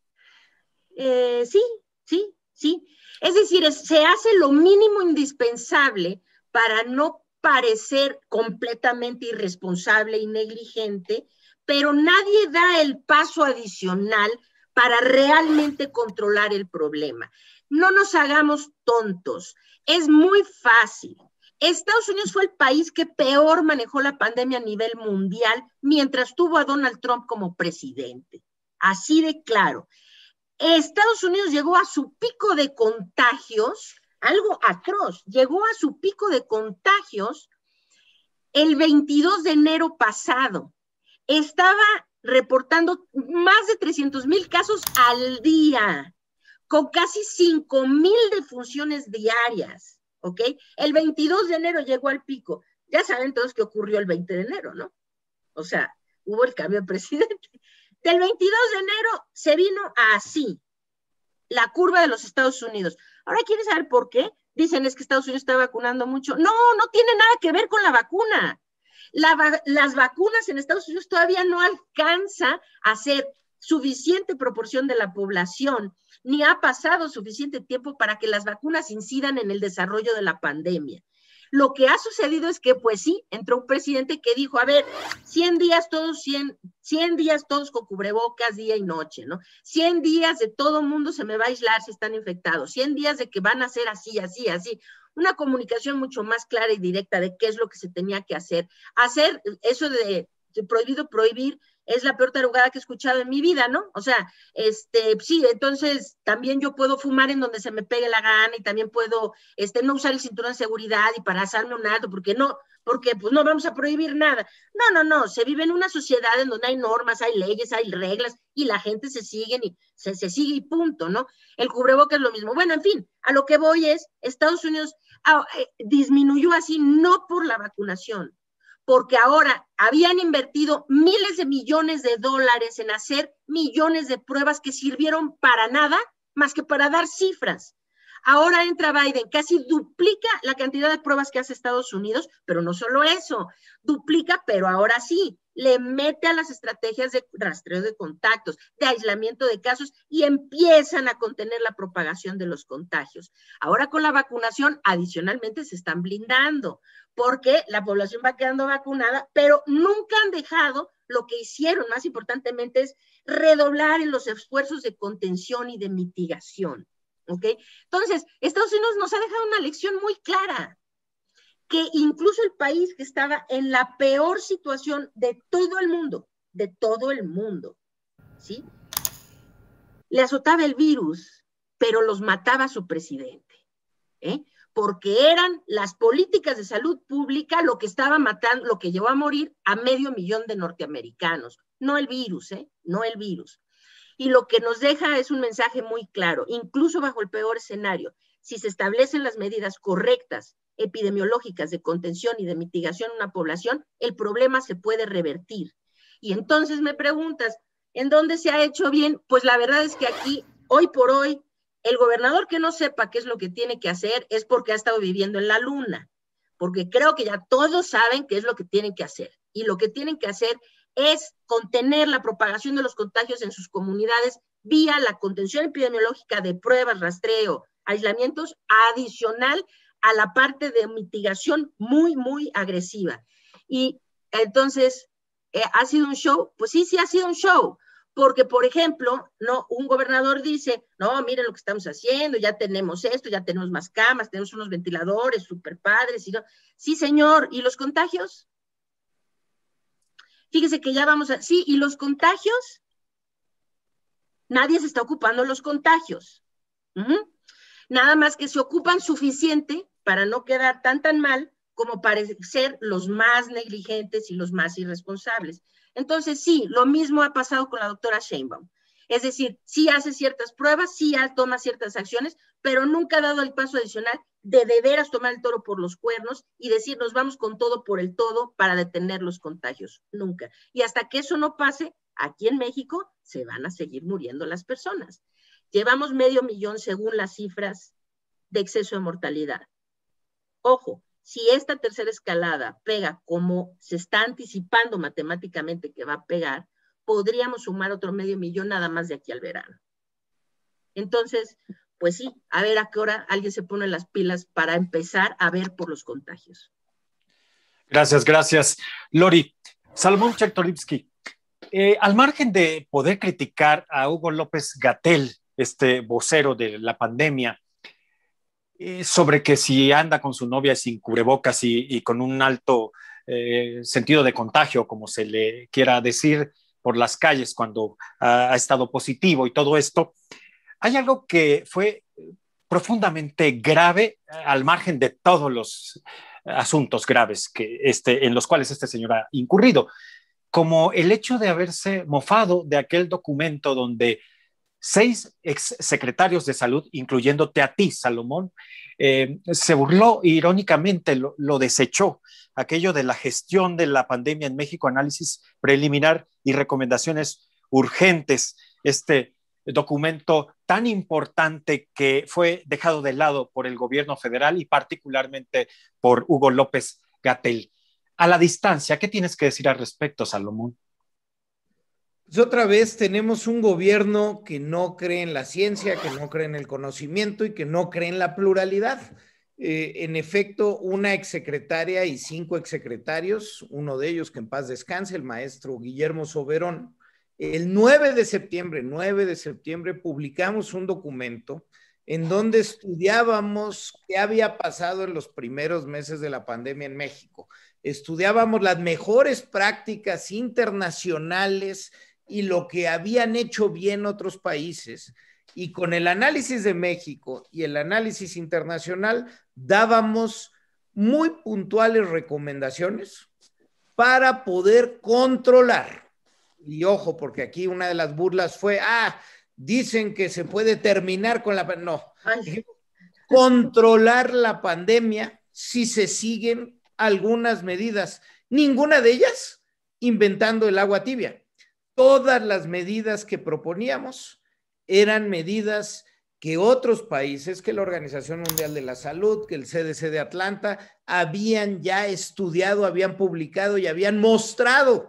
Sí. Es decir, se hace lo mínimo indispensable para no parecer completamente irresponsable y negligente, pero nadie da el paso adicional para realmente controlar el problema. No nos hagamos tontos. Es muy fácil. Estados Unidos fue el país que peor manejó la pandemia a nivel mundial mientras tuvo a Donald Trump como presidente. Así de claro. Estados Unidos llegó a su pico de contagios, algo atroz, llegó a su pico de contagios el 22 de enero pasado. Estaba reportando más de 300,000 casos al día, con casi 5,000 defunciones diarias, ¿ok? El 22 de enero llegó al pico. Ya saben todos qué ocurrió el 20 de enero, ¿no? O sea, hubo el cambio de presidente. Del 22 de enero se vino así, la curva de los Estados Unidos. Ahora, ¿quieren saber por qué? Dicen, es que Estados Unidos está vacunando mucho. No tiene nada que ver con la vacuna. Las vacunas en Estados Unidos todavía no alcanza a ser suficiente proporción de la población, ni ha pasado suficiente tiempo para que las vacunas incidan en el desarrollo de la pandemia. Lo que ha sucedido es que, pues sí, entró un presidente que dijo, a ver, 100 días todos con cubrebocas día y noche, ¿no? 100 días de todo mundo se me va a aislar si están infectados, 100 días de que van a ser así. Una comunicación mucho más clara y directa de qué es lo que se tenía que hacer. Hacer eso de prohibido prohibir, es la peor tarugada que he escuchado en mi vida, ¿no? O sea, sí, entonces también yo puedo fumar en donde se me pegue la gana y también puedo no usar el cinturón de seguridad y pasarme un alto, porque pues no vamos a prohibir nada. No, se vive en una sociedad en donde hay normas, hay leyes, hay reglas y la gente se sigue y punto, ¿no? El cubrebocas es lo mismo. Bueno, en fin, a lo que voy es, Estados Unidos disminuyó así no por la vacunación, porque ahora habían invertido miles de millones de dólares en hacer millones de pruebas que sirvieron para nada más que para dar cifras. Ahora entra Biden, casi duplica la cantidad de pruebas que hace Estados Unidos, pero no solo eso, duplica, pero ahora sí, le mete a las estrategias de rastreo de contactos, de aislamiento de casos y empiezan a contener la propagación de los contagios. Ahora con la vacunación, adicionalmente se están blindando, porque la población va quedando vacunada, pero nunca han dejado lo que hicieron, más importantemente, es redoblar en los esfuerzos de contención y de mitigación. ¿Ok? Entonces, Estados Unidos nos ha dejado una lección muy clara, que incluso el país que estaba en la peor situación de todo el mundo, ¿sí? Le azotaba el virus, pero los mataba su presidente, porque eran las políticas de salud pública lo que estaba matando, lo que llevó a morir a 500,000 de norteamericanos, no el virus, no el virus. Y lo que nos deja es un mensaje muy claro, incluso bajo el peor escenario, si se establecen las medidas correctas, epidemiológicas de contención y de mitigación en una población, el problema se puede revertir. Y entonces me preguntas, ¿en dónde se ha hecho bien? Pues la verdad es que aquí, hoy por hoy, el gobernador que no sepa qué es lo que tiene que hacer es porque ha estado viviendo en la luna, porque creo que ya todos saben qué es lo que tienen que hacer. Y lo que tienen que hacer es contener la propagación de los contagios en sus comunidades vía la contención epidemiológica de pruebas, rastreo, aislamientos, adicional a la parte de mitigación muy, muy agresiva. Y entonces, ¿ha sido un show? Pues sí ha sido un show, porque, por ejemplo, no, un gobernador dice, no, miren lo que estamos haciendo, ya tenemos esto, ya tenemos más camas, tenemos unos ventiladores súper padres. Sí, señor, ¿y los contagios? Fíjese que ya sí, ¿y los contagios? Nadie se está ocupando de los contagios. Nada más que se ocupan suficiente para no quedar tan mal como parecer los más negligentes y los más irresponsables. Entonces, sí, lo mismo ha pasado con la doctora Sheinbaum. Es decir, sí hace ciertas pruebas, sí toma ciertas acciones, pero nunca ha dado el paso adicional de veras tomar el toro por los cuernos y decir, nos vamos con todo por el todo para detener los contagios. Nunca. Y hasta que eso no pase, aquí en México se van a seguir muriendo las personas. Llevamos 500,000 según las cifras de exceso de mortalidad. Ojo, si esta tercera escalada pega como se está anticipando matemáticamente que va a pegar, podríamos sumar otro 500,000 nada más de aquí al verano. Entonces, pues sí, a ver a qué hora alguien se pone las pilas para empezar a ver por los contagios. Gracias. Lori, Salomón Chertorivsky, al margen de poder criticar a Hugo López-Gatell, este vocero de la pandemia, sobre que si anda con su novia sin cubrebocas y con un alto sentido de contagio, como se le quiera decir, por las calles cuando ha estado positivo y todo esto, hay algo que fue profundamente grave al margen de todos los asuntos graves en los cuales este señor ha incurrido, como el hecho de haberse mofado de aquel documento donde 6 exsecretarios de salud, incluyéndote a ti, Salomón, se burló irónicamente, lo desechó, aquello de la gestión de la pandemia en México, análisis preliminar y recomendaciones urgentes, este documento tan importante que fue dejado de lado por el gobierno federal y particularmente por Hugo López-Gatell. A la distancia, ¿qué tienes que decir al respecto, Salomón? Pues otra vez tenemos un gobierno que no cree en la ciencia, que no cree en el conocimiento y que no cree en la pluralidad. En efecto, una exsecretaria y 5 exsecretarios, uno de ellos que en paz descanse, el maestro Guillermo Soberón, el 9 de septiembre publicamos un documento en donde estudiábamos qué había pasado en los primeros meses de la pandemia en México. Estudiábamos las mejores prácticas internacionales y lo que habían hecho bien otros países. Y con el análisis de México y el análisis internacional dábamos muy puntuales recomendaciones para poder controlar. Y ojo, porque aquí una de las burlas fue, dicen que se puede terminar con la pandemia. No, controlar la pandemia si se siguen algunas medidas. Ninguna de ellas inventando el agua tibia. Todas las medidas que proponíamos eran medidas que otros países, que la Organización Mundial de la Salud, que el CDC de Atlanta, habían ya estudiado, habían publicado y habían mostrado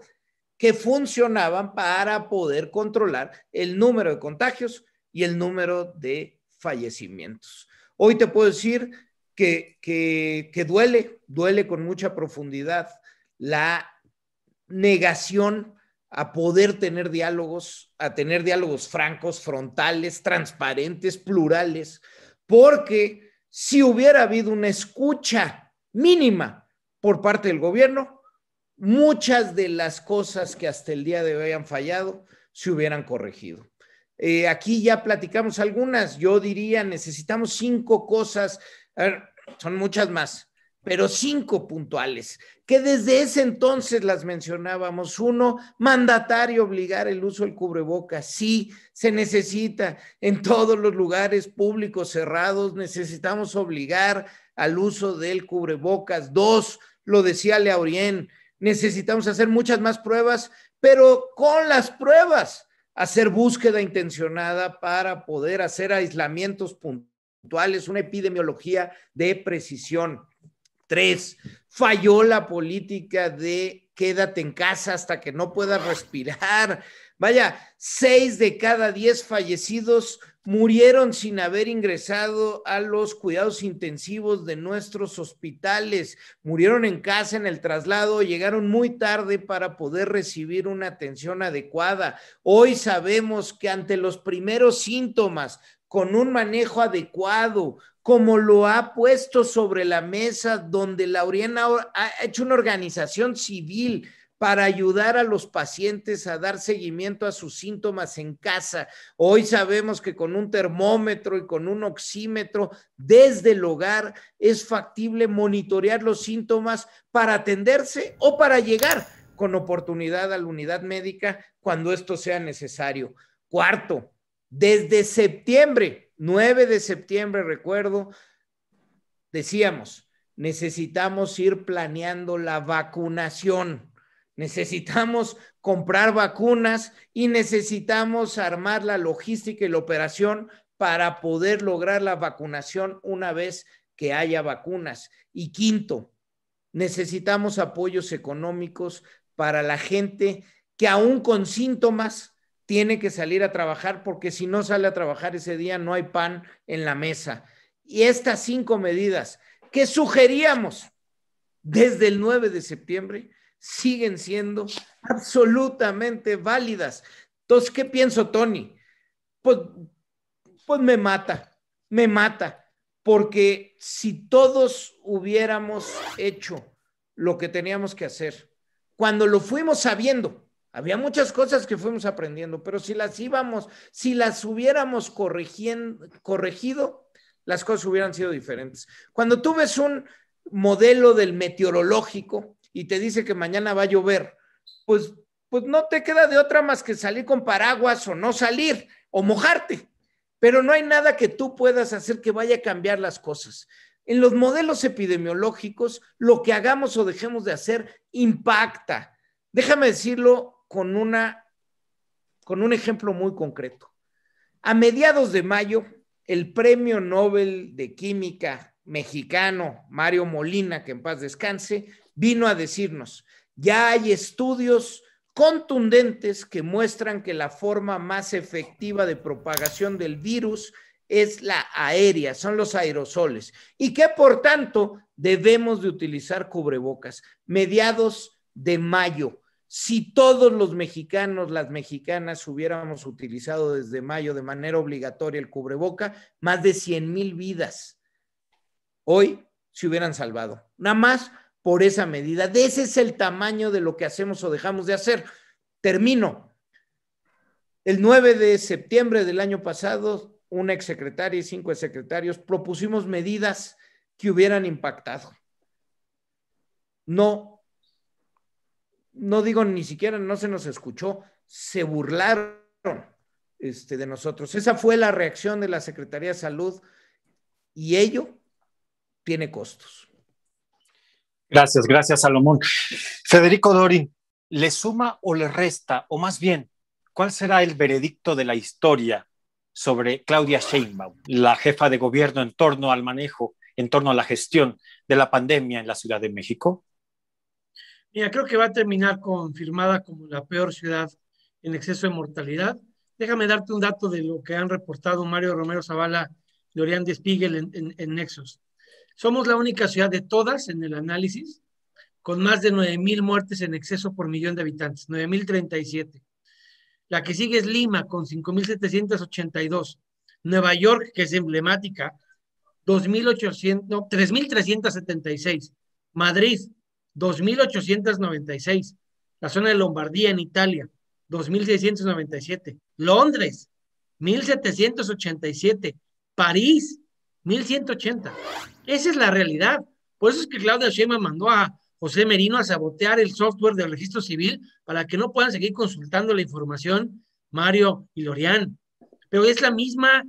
que funcionaban para poder controlar el número de contagios y el número de fallecimientos. Hoy te puedo decir que duele con mucha profundidad la negación a poder tener diálogos, a tener diálogos francos, frontales, transparentes, plurales, porque si hubiera habido una escucha mínima por parte del gobierno, muchas de las cosas que hasta el día de hoy han fallado se hubieran corregido. Aquí ya platicamos algunas, yo diría necesitamos 5 cosas, son muchas más, pero 5 puntuales, que desde ese entonces las mencionábamos. 1, mandatario obligar el uso del cubrebocas. Sí, se necesita en todos los lugares públicos cerrados, necesitamos obligar al uso del cubrebocas. 2, lo decía Laurien, necesitamos hacer muchas más pruebas, pero con las pruebas, hacer búsqueda intencionada para poder hacer aislamientos puntuales, una epidemiología de precisión. 3, falló la política de quédate en casa hasta que no puedas respirar. Vaya, 6 de cada 10 fallecidos murieron sin haber ingresado a los cuidados intensivos de nuestros hospitales. Murieron en casa en el traslado, llegaron muy tarde para poder recibir una atención adecuada. Hoy sabemos que ante los primeros síntomas, con un manejo adecuado, como lo ha puesto sobre la mesa, donde Laurien ha hecho una organización civil para ayudar a los pacientes a dar seguimiento a sus síntomas en casa. Hoy sabemos que con un termómetro y con un oxímetro desde el hogar es factible monitorear los síntomas para atenderse o para llegar con oportunidad a la unidad médica cuando esto sea necesario. 4, desde septiembre, 9 de septiembre, recuerdo, decíamos, necesitamos ir planeando la vacunación. Necesitamos comprar vacunas y necesitamos armar la logística y la operación para poder lograr la vacunación una vez que haya vacunas. Y 5, necesitamos apoyos económicos para la gente que aún con síntomas tiene que salir a trabajar, porque si no sale a trabajar ese día no hay pan en la mesa. Y estas 5 medidas que sugeríamos desde el 9 de septiembre siguen siendo absolutamente válidas. Entonces, ¿qué pienso, Tony? Pues me mata, porque si todos hubiéramos hecho lo que teníamos que hacer, cuando lo fuimos sabiendo, había muchas cosas que fuimos aprendiendo, pero si las hubiéramos corregido, las cosas hubieran sido diferentes. Cuando tú ves un modelo del meteorológico y te dice que mañana va a llover, pues no te queda de otra más que salir con paraguas o no salir o mojarte, pero no hay nada que tú puedas hacer que vaya a cambiar las cosas. En los modelos epidemiológicos, lo que hagamos o dejemos de hacer impacta. Déjame decirlo con un ejemplo muy concreto. A mediados de mayo, el Premio Nobel de Química mexicano Mario Molina, que en paz descanse, vino a decirnos, ya hay estudios contundentes que muestran que la forma más efectiva de propagación del virus es la aérea, son los aerosoles, y que por tanto debemos de utilizar cubrebocas. Mediados de mayo. Si todos los mexicanos, las mexicanas hubiéramos utilizado desde mayo de manera obligatoria el cubreboca, más de 100,000 vidas hoy se hubieran salvado. Nada más por esa medida. De ese es el tamaño de lo que hacemos o dejamos de hacer. Termino. El 9 de septiembre del año pasado, una exsecretaria y 5 exsecretarios propusimos medidas que hubieran impactado. No digo ni siquiera, no se nos escuchó, se burlaron de nosotros. Esa fue la reacción de la Secretaría de Salud y ello tiene costos. Gracias, Salomón. Federico Dorin, ¿le suma o le resta? O más bien, ¿cuál será el veredicto de la historia sobre Claudia Sheinbaum, la jefa de gobierno, en torno al manejo, en torno a la gestión de la pandemia en la Ciudad de México? Mira, creo que va a terminar confirmada como la peor ciudad en exceso de mortalidad. Déjame darte un dato de lo que han reportado Mario Romero Zavala y Orián de Spiegel en Nexos. Somos la única ciudad de todas en el análisis con más de 9,000 muertes en exceso por millón de habitantes, 9,037. La que sigue es Lima, con 5,782. Nueva York, que es emblemática, 3,376. Madrid, 2,896. La zona de Lombardía en Italia, 2,697. Londres, 1,787. París, 1,180. Esa es la realidad. Por eso es que Claudia Sheinbaum mandó a José Merino a sabotear el software del registro civil para que no puedan seguir consultando la información Mario y Lorian. Pero es la misma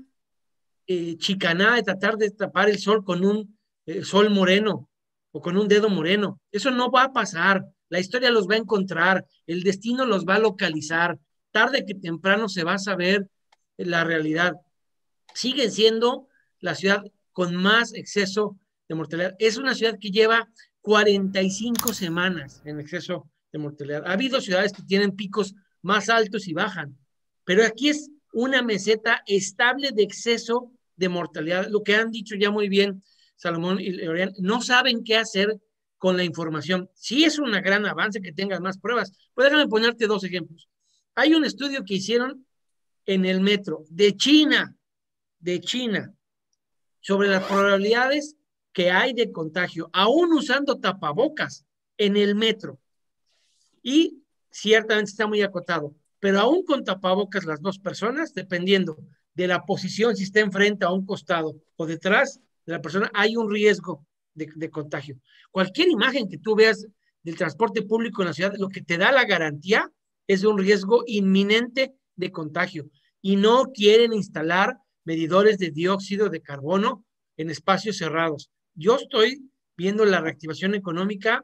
chicanada de tratar de tapar el sol con un sol moreno o con un dedo moreno. Eso no va a pasar. La historia los va a encontrar, el destino los va a localizar. Tarde que temprano se va a saber la realidad. Siguen siendo la ciudad con más exceso de mortalidad. Es una ciudad que lleva 45 semanas en exceso de mortalidad. Ha habido ciudades que tienen picos más altos y bajan, pero aquí es una meseta estable de exceso de mortalidad. Lo que han dicho ya muy bien Salomón y Lorian, no saben qué hacer con la información. Sí es un gran avance que tengas más pruebas. Pues déjame ponerte 2 ejemplos. Hay un estudio que hicieron en el metro de China, sobre las probabilidades que hay de contagio, aún usando tapabocas en el metro. Y ciertamente está muy acotado, pero aún con tapabocas las 2 personas, dependiendo de la posición, si está enfrente, a un costado o detrás de la persona, hay un riesgo de contagio. Cualquier imagen que tú veas del transporte público en la ciudad, lo que te da la garantía es un riesgo inminente de contagio. Y no quieren instalar medidores de dióxido de carbono en espacios cerrados. Yo estoy viendo la reactivación económica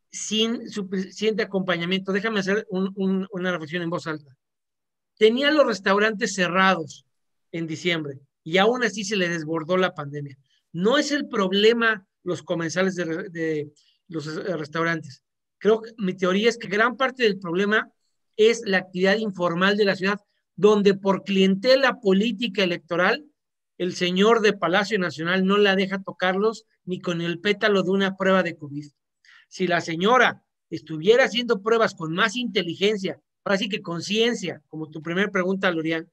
sin suficiente acompañamiento. Déjame hacer una reflexión en voz alta. Tenía los restaurantes cerrados en diciembre y aún así se le desbordó la pandemia. No es el problema los comensales de los restaurantes. Creo que mi teoría es que gran parte del problema es la actividad informal de la ciudad, donde por clientela política electoral, el señor de Palacio Nacional no la deja tocarlos ni con el pétalo de una prueba de COVID. Si la señora estuviera haciendo pruebas con más inteligencia, ahora sí que conciencia, como tu primera pregunta, Lorian,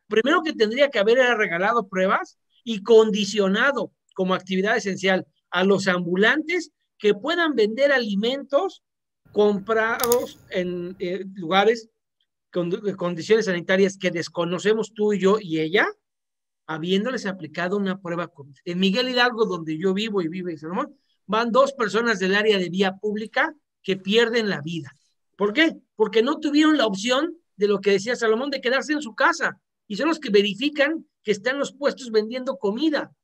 primero que tendría que haber era regalado pruebas y condicionado como actividad esencial a los ambulantes que puedan vender alimentos comprados en lugares con condiciones sanitarias que desconocemos tú y yo y ella, habiéndoles aplicado una prueba COVID. En Miguel Hidalgo, donde yo vivo y vive Salomón, van 2 personas del área de vía pública que pierden la vida. ¿Por qué? Porque no tuvieron la opción de lo que decía Salomón, de quedarse en su casa, y son los que verifican que están los puestos vendiendo comida.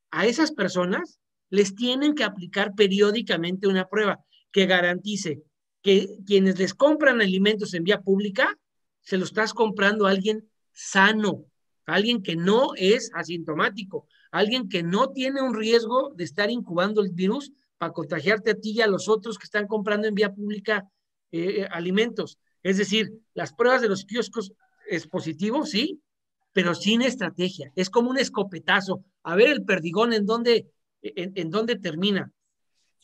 A esas personas les tienen que aplicar periódicamente una prueba que garantice que quienes les compran alimentos en vía pública, se lo estás comprando a alguien sano, a alguien que no es asintomático, a alguien que no tiene un riesgo de estar incubando el virus para contagiarte a ti y a los otros que están comprando en vía pública alimentos. Es decir, las pruebas de los kioscos es positivo, sí, pero sin estrategia. Es como un escopetazo. A ver el perdigón en dónde termina.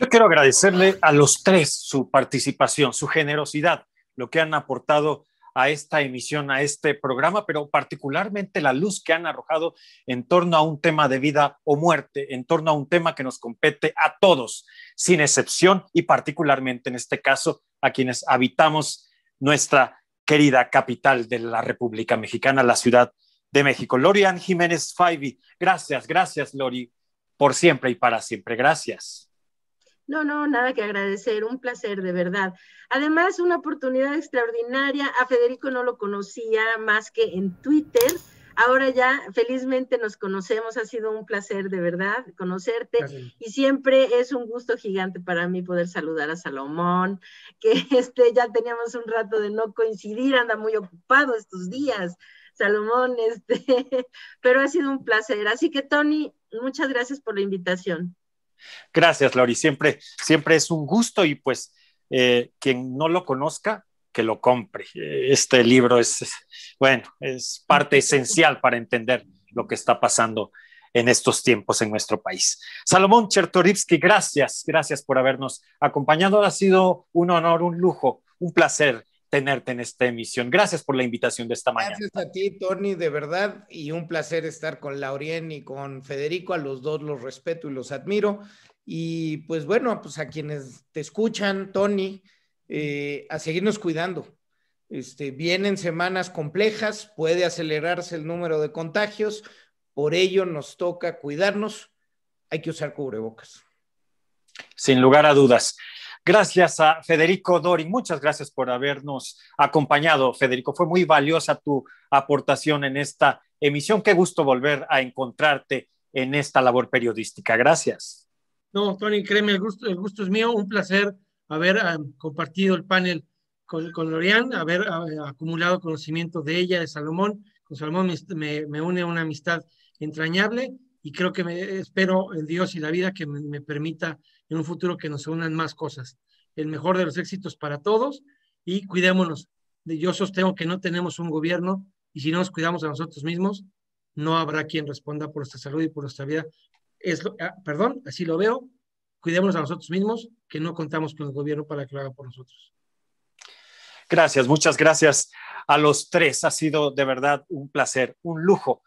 Yo quiero agradecerle a los tres su participación, su generosidad, lo que han aportado a esta emisión, a este programa, pero particularmente la luz que han arrojado en torno a un tema de vida o muerte, en torno a un tema que nos compete a todos, sin excepción, y particularmente en este caso a quienes habitamos nuestra querida capital de la República Mexicana, la Ciudad de México. Lorian Jiménez Faibi, gracias Lori, por siempre y para siempre. Gracias. No, nada que agradecer, un placer de verdad. Además, una oportunidad extraordinaria. A Federico no lo conocía más que en Twitter. Ahora ya felizmente nos conocemos, ha sido un placer de verdad conocerte. Gracias. Y siempre es un gusto gigante para mí poder saludar a Salomón, que ya teníamos un rato de no coincidir, anda muy ocupado estos días, Salomón, pero ha sido un placer. Así que Tony, muchas gracias por la invitación. Gracias, Lori, siempre es un gusto y pues quien no lo conozca, que lo compre. Este libro es parte esencial para entender lo que está pasando en estos tiempos en nuestro país. Salomón Chertorivsky, gracias por habernos acompañado. Ha sido un honor, un lujo, un placer tenerte en esta emisión. Gracias por la invitación de esta mañana. Gracias a ti, Tony, de verdad, y un placer estar con Laurien y con Federico. A los dos los respeto y los admiro. Y pues bueno, pues a quienes te escuchan, Tony, a seguirnos cuidando. Vienen semanas complejas, puede acelerarse el número de contagios, por ello nos toca cuidarnos, hay que usar cubrebocas. Sin lugar a dudas. Gracias a Federico Dorin, muchas gracias por habernos acompañado, Federico. Fue muy valiosa tu aportación en esta emisión. Qué gusto volver a encontrarte en esta labor periodística. Gracias. No, Tony, créeme, el gusto es mío. Un placer haber compartido el panel con Lorian, haber acumulado conocimiento de ella, de Salomón. Con Salomón me une una amistad entrañable y creo que espero en Dios y la vida que me permita en un futuro que nos unan más cosas. El mejor de los éxitos para todos y cuidémonos. Yo sostengo que no tenemos un gobierno y si no nos cuidamos a nosotros mismos, no habrá quien responda por nuestra salud y por nuestra vida. Así lo veo. Cuidémonos a nosotros mismos, que no contamos con el gobierno para que lo haga por nosotros. Gracias, muchas gracias a los tres. Ha sido de verdad un placer, un lujo.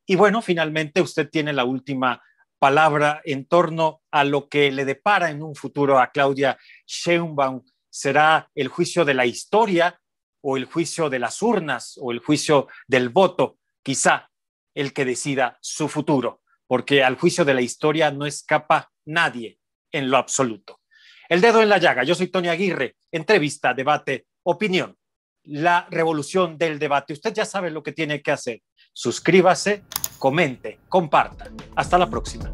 Y bueno, finalmente usted tiene la última palabra en torno a lo que le depara en un futuro a Claudia Sheinbaum. ¿Será el juicio de la historia o el juicio de las urnas o el juicio del voto? Quizá el que decida su futuro, porque al juicio de la historia no escapa nadie en lo absoluto. El dedo en la llaga. Yo soy Tony Aguirre. Entrevista, debate, opinión. La revolución del debate. Usted ya sabe lo que tiene que hacer. Suscríbase, comente, comparta. Hasta la próxima.